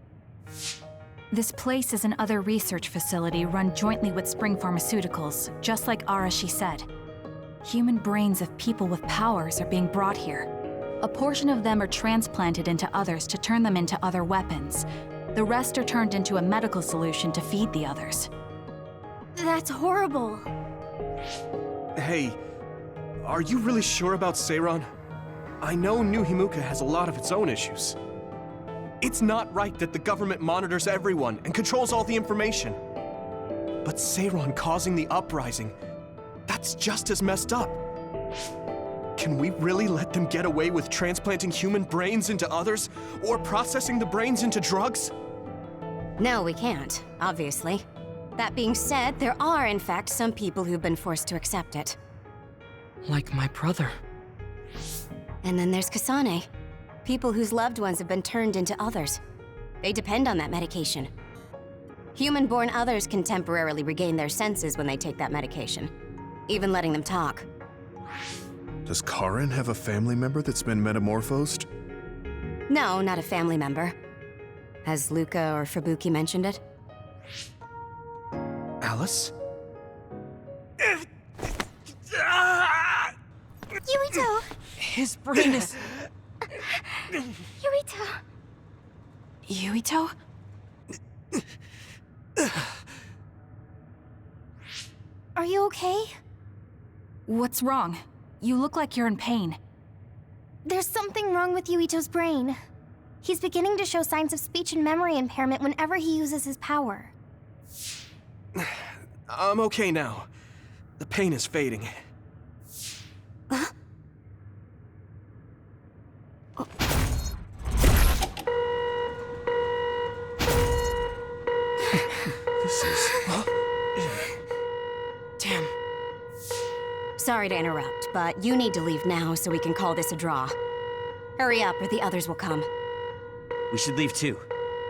This place is another research facility run jointly with Spring Pharmaceuticals, just like Arashi said. Human brains of people with powers are being brought here. A portion of them are transplanted into others to turn them into other weapons. The rest are turned into a medical solution to feed the others. That's horrible. Hey, are you really sure about Seiran? I know New Himuka has a lot of its own issues. It's not right that the government monitors everyone and controls all the information. But Seiran causing the uprising, that's just as messed up. Can we really let them get away with transplanting human brains into others, or processing the brains into drugs? No, we can't, obviously. That being said, there are, in fact, some people who've been forced to accept it. Like my brother. And then there's Kasane. People whose loved ones have been turned into others. They depend on that medication. Human-born others can temporarily regain their senses when they take that medication, even letting them talk. Does Karin have a family member that's been metamorphosed? No, not a family member. Has Luca or Fubuki mentioned it? Alice? Yuito! His brain is... Yuito! Yuito? Are you okay? What's wrong? You look like you're in pain. There's something wrong with Yuito's brain. He's beginning to show signs of speech and memory impairment whenever he uses his power. I'm okay now. The pain is fading. This is... Damn. Sorry to interrupt, but you need to leave now so we can call this a draw. Hurry up or the others will come. We should leave too.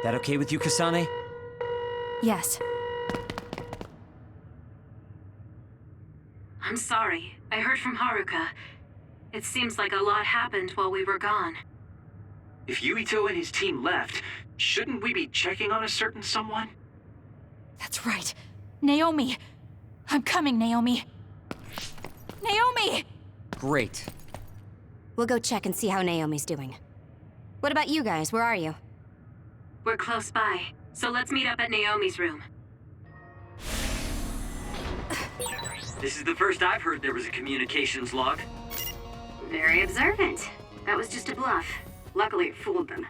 That okay with you, Kasane? Yes. I'm sorry. I heard from Haruka. It seems like a lot happened while we were gone. If Yuito and his team left, shouldn't we be checking on a certain someone? That's right. Naomi! I'm coming, Naomi! Naomi! Great. We'll go check and see how Naomi's doing. What about you guys? Where are you? We're close by, so let's meet up at Naomi's room. This is the first I've heard there was a communications log. Very observant. That was just a bluff. Luckily, it fooled them.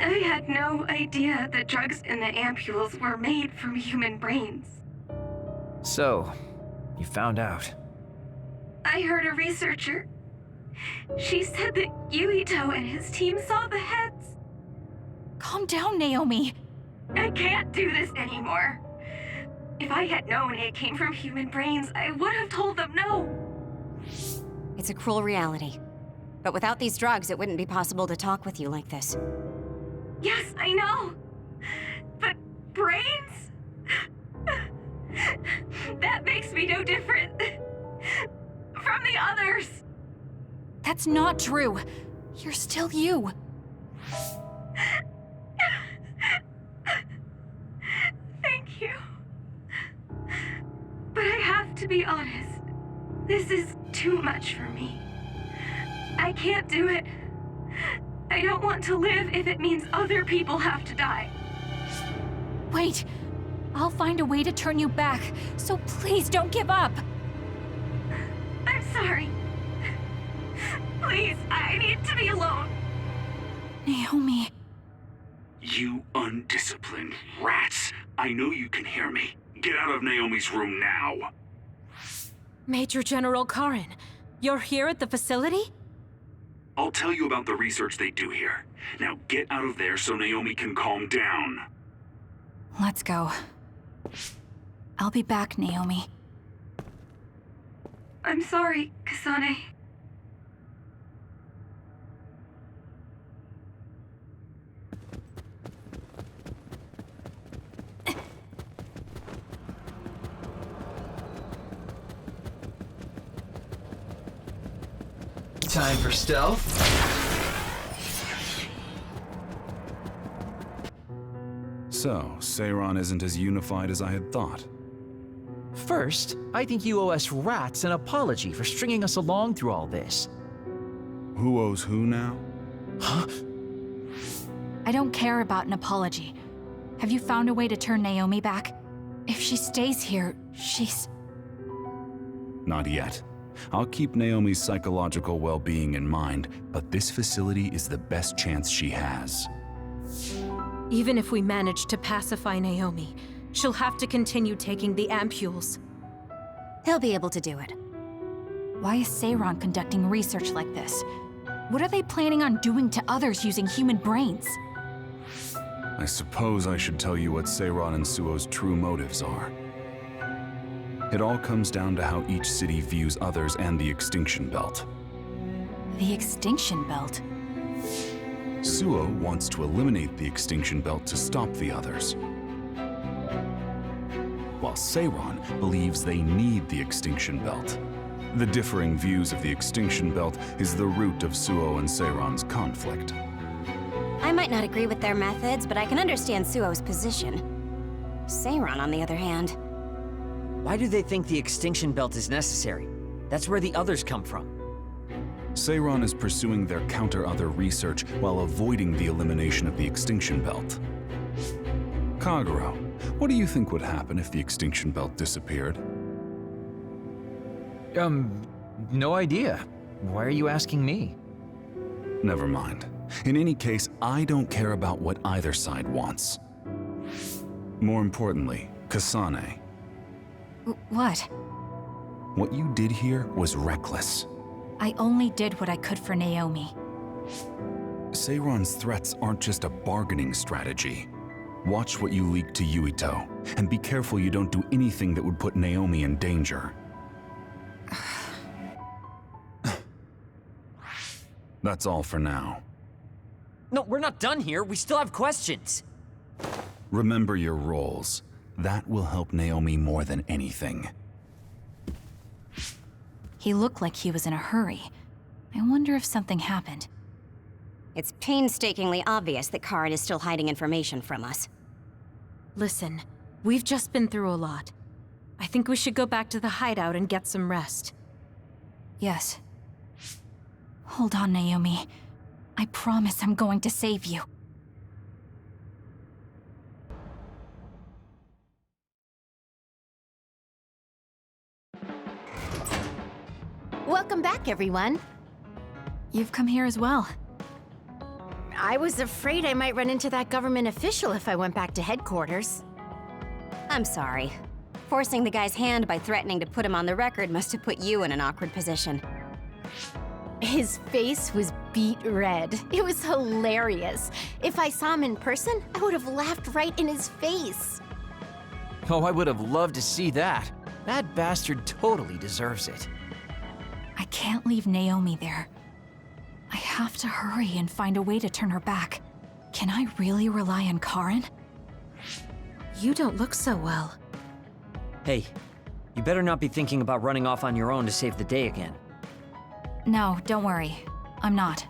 I had no idea the drugs in the ampules were made from human brains. So, you found out. I heard a researcher. She said that Yuito and his team saw the heads. Calm down, Naomi. I can't do this anymore. If I had known it came from human brains, I would have told them no. It's a cruel reality. But without these drugs, it wouldn't be possible to talk with you like this. Yes, I know. But brains? That makes me no different from the others. That's not true. You're still you. Thank you. But I have to be honest. This is too much for me. I can't do it. I don't want to live if it means other people have to die. Wait. I'll find a way to turn you back, so please don't give up. I'm sorry. Please, I need to be alone. Naomi. You undisciplined rats. I know you can hear me. Get out of Naomi's room now. Major General Karin, you're here at the facility? I'll tell you about the research they do here. Now get out of there so Naomi can calm down. Let's go. I'll be back, Naomi. I'm sorry, Kasane. Time for stealth. So, Seiron isn't as unified as I had thought. First, I think you owe us rats an apology for stringing us along through all this. Who owes who now? Huh? I don't care about an apology. Have you found a way to turn Naomi back? If she stays here, she's... Not yet. I'll keep Naomi's psychological well-being in mind, but this facility is the best chance she has. Even if we manage to pacify Naomi, she'll have to continue taking the ampules. He'll be able to do it. Why is Seiron conducting research like this? What are they planning on doing to others using human brains? I suppose I should tell you what Seiron and Suo's true motives are. It all comes down to how each city views others and the Extinction Belt. The Extinction Belt? Suo wants to eliminate the Extinction Belt to stop the others, while Seiron believes they need the Extinction Belt. The differing views of the Extinction Belt is the root of Suo and Seiron's conflict. I might not agree with their methods, but I can understand Suo's position. Seiron, on the other hand... Why do they think the Extinction Belt is necessary? That's where the others come from. Seiron is pursuing their counter-other research while avoiding the elimination of the Extinction Belt. Kagero, what do you think would happen if the Extinction Belt disappeared? No idea. Why are you asking me? Never mind. In any case, I don't care about what either side wants. More importantly, Kasane. What? What you did here was reckless. I only did what I could for Naomi. Seiron's threats aren't just a bargaining strategy. Watch what you leak to Yuito, and be careful you don't do anything that would put Naomi in danger. That's all for now. No, we're not done here. We still have questions. Remember your roles. That will help Naomi more than anything. He looked like he was in a hurry. I wonder if something happened. It's painstakingly obvious that Karin is still hiding information from us. Listen, we've just been through a lot. I think we should go back to the hideout and get some rest. Yes. Hold on, Naomi. I promise I'm going to save you. Welcome back, everyone. You've come here as well. I was afraid I might run into that government official if I went back to headquarters. I'm sorry. Forcing the guy's hand by threatening to put him on the record must have put you in an awkward position. His face was beet red. It was hilarious. If I saw him in person, I would have laughed right in his face. Oh, I would have loved to see that. That bastard totally deserves it. I can't leave Naomi there. I have to hurry and find a way to turn her back. Can I really rely on Karin? You don't look so well. Hey, you better not be thinking about running off on your own to save the day again. No, don't worry. I'm not.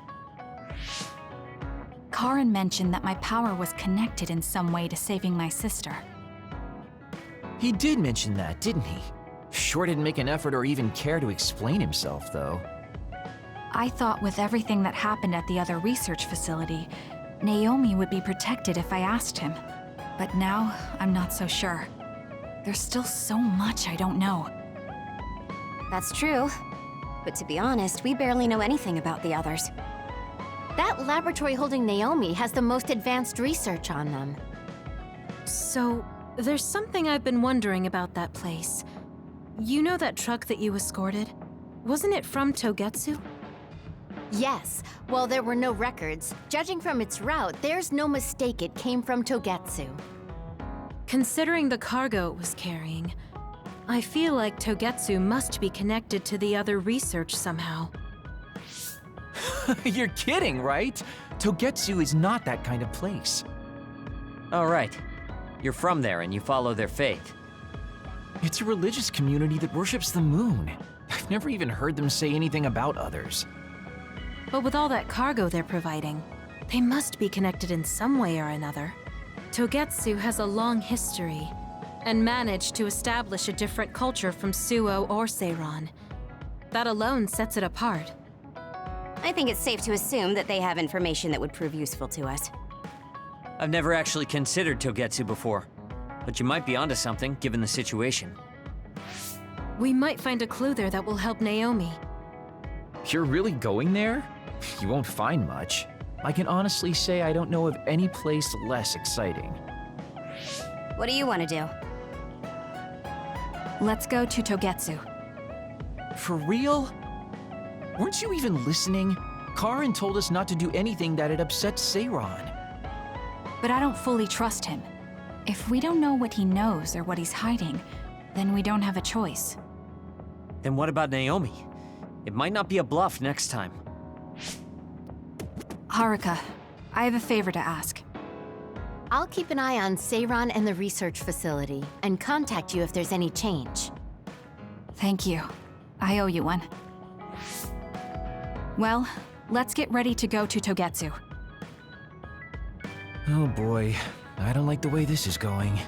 Karin mentioned that my power was connected in some way to saving my sister. He did mention that, didn't he? Sure didn't make an effort or even care to explain himself, though. I thought with everything that happened at the other research facility, Naomi would be protected if I asked him. But now, I'm not so sure. There's still so much I don't know. That's true. But to be honest, we barely know anything about the others. That laboratory holding Naomi has the most advanced research on them. So, there's something I've been wondering about that place. You know that truck that you escorted? Wasn't it from Togetsu? Yes. While there were no records, judging from its route, there's no mistake it came from Togetsu. Considering the cargo it was carrying, I feel like Togetsu must be connected to the other research somehow. You're kidding, right? Togetsu is not that kind of place. All right. You're from there and you follow their faith. It's a religious community that worships the moon. I've never even heard them say anything about others. But with all that cargo they're providing, they must be connected in some way or another. Togetsu has a long history, and managed to establish a different culture from Suo or Seiron. That alone sets it apart. I think it's safe to assume that they have information that would prove useful to us. I've never actually considered Togetsu before, but you might be onto something given the situation. We might find a clue there that will help Naomi. You're really going there? You won't find much. I can honestly say I don't know of any place less exciting. What do you want to do? Let's go to Togetsu. For real? Weren't you even listening? Karin told us not to do anything that'd upset Seiran. But I don't fully trust him. If we don't know what he knows or what he's hiding, then we don't have a choice. Then what about Naomi? It might not be a bluff next time. Haruka, I have a favor to ask. I'll keep an eye on Seiran and the research facility, and contact you if there's any change. Thank you. I owe you one. Well, let's get ready to go to Togetsu. Oh boy, I don't like the way this is going.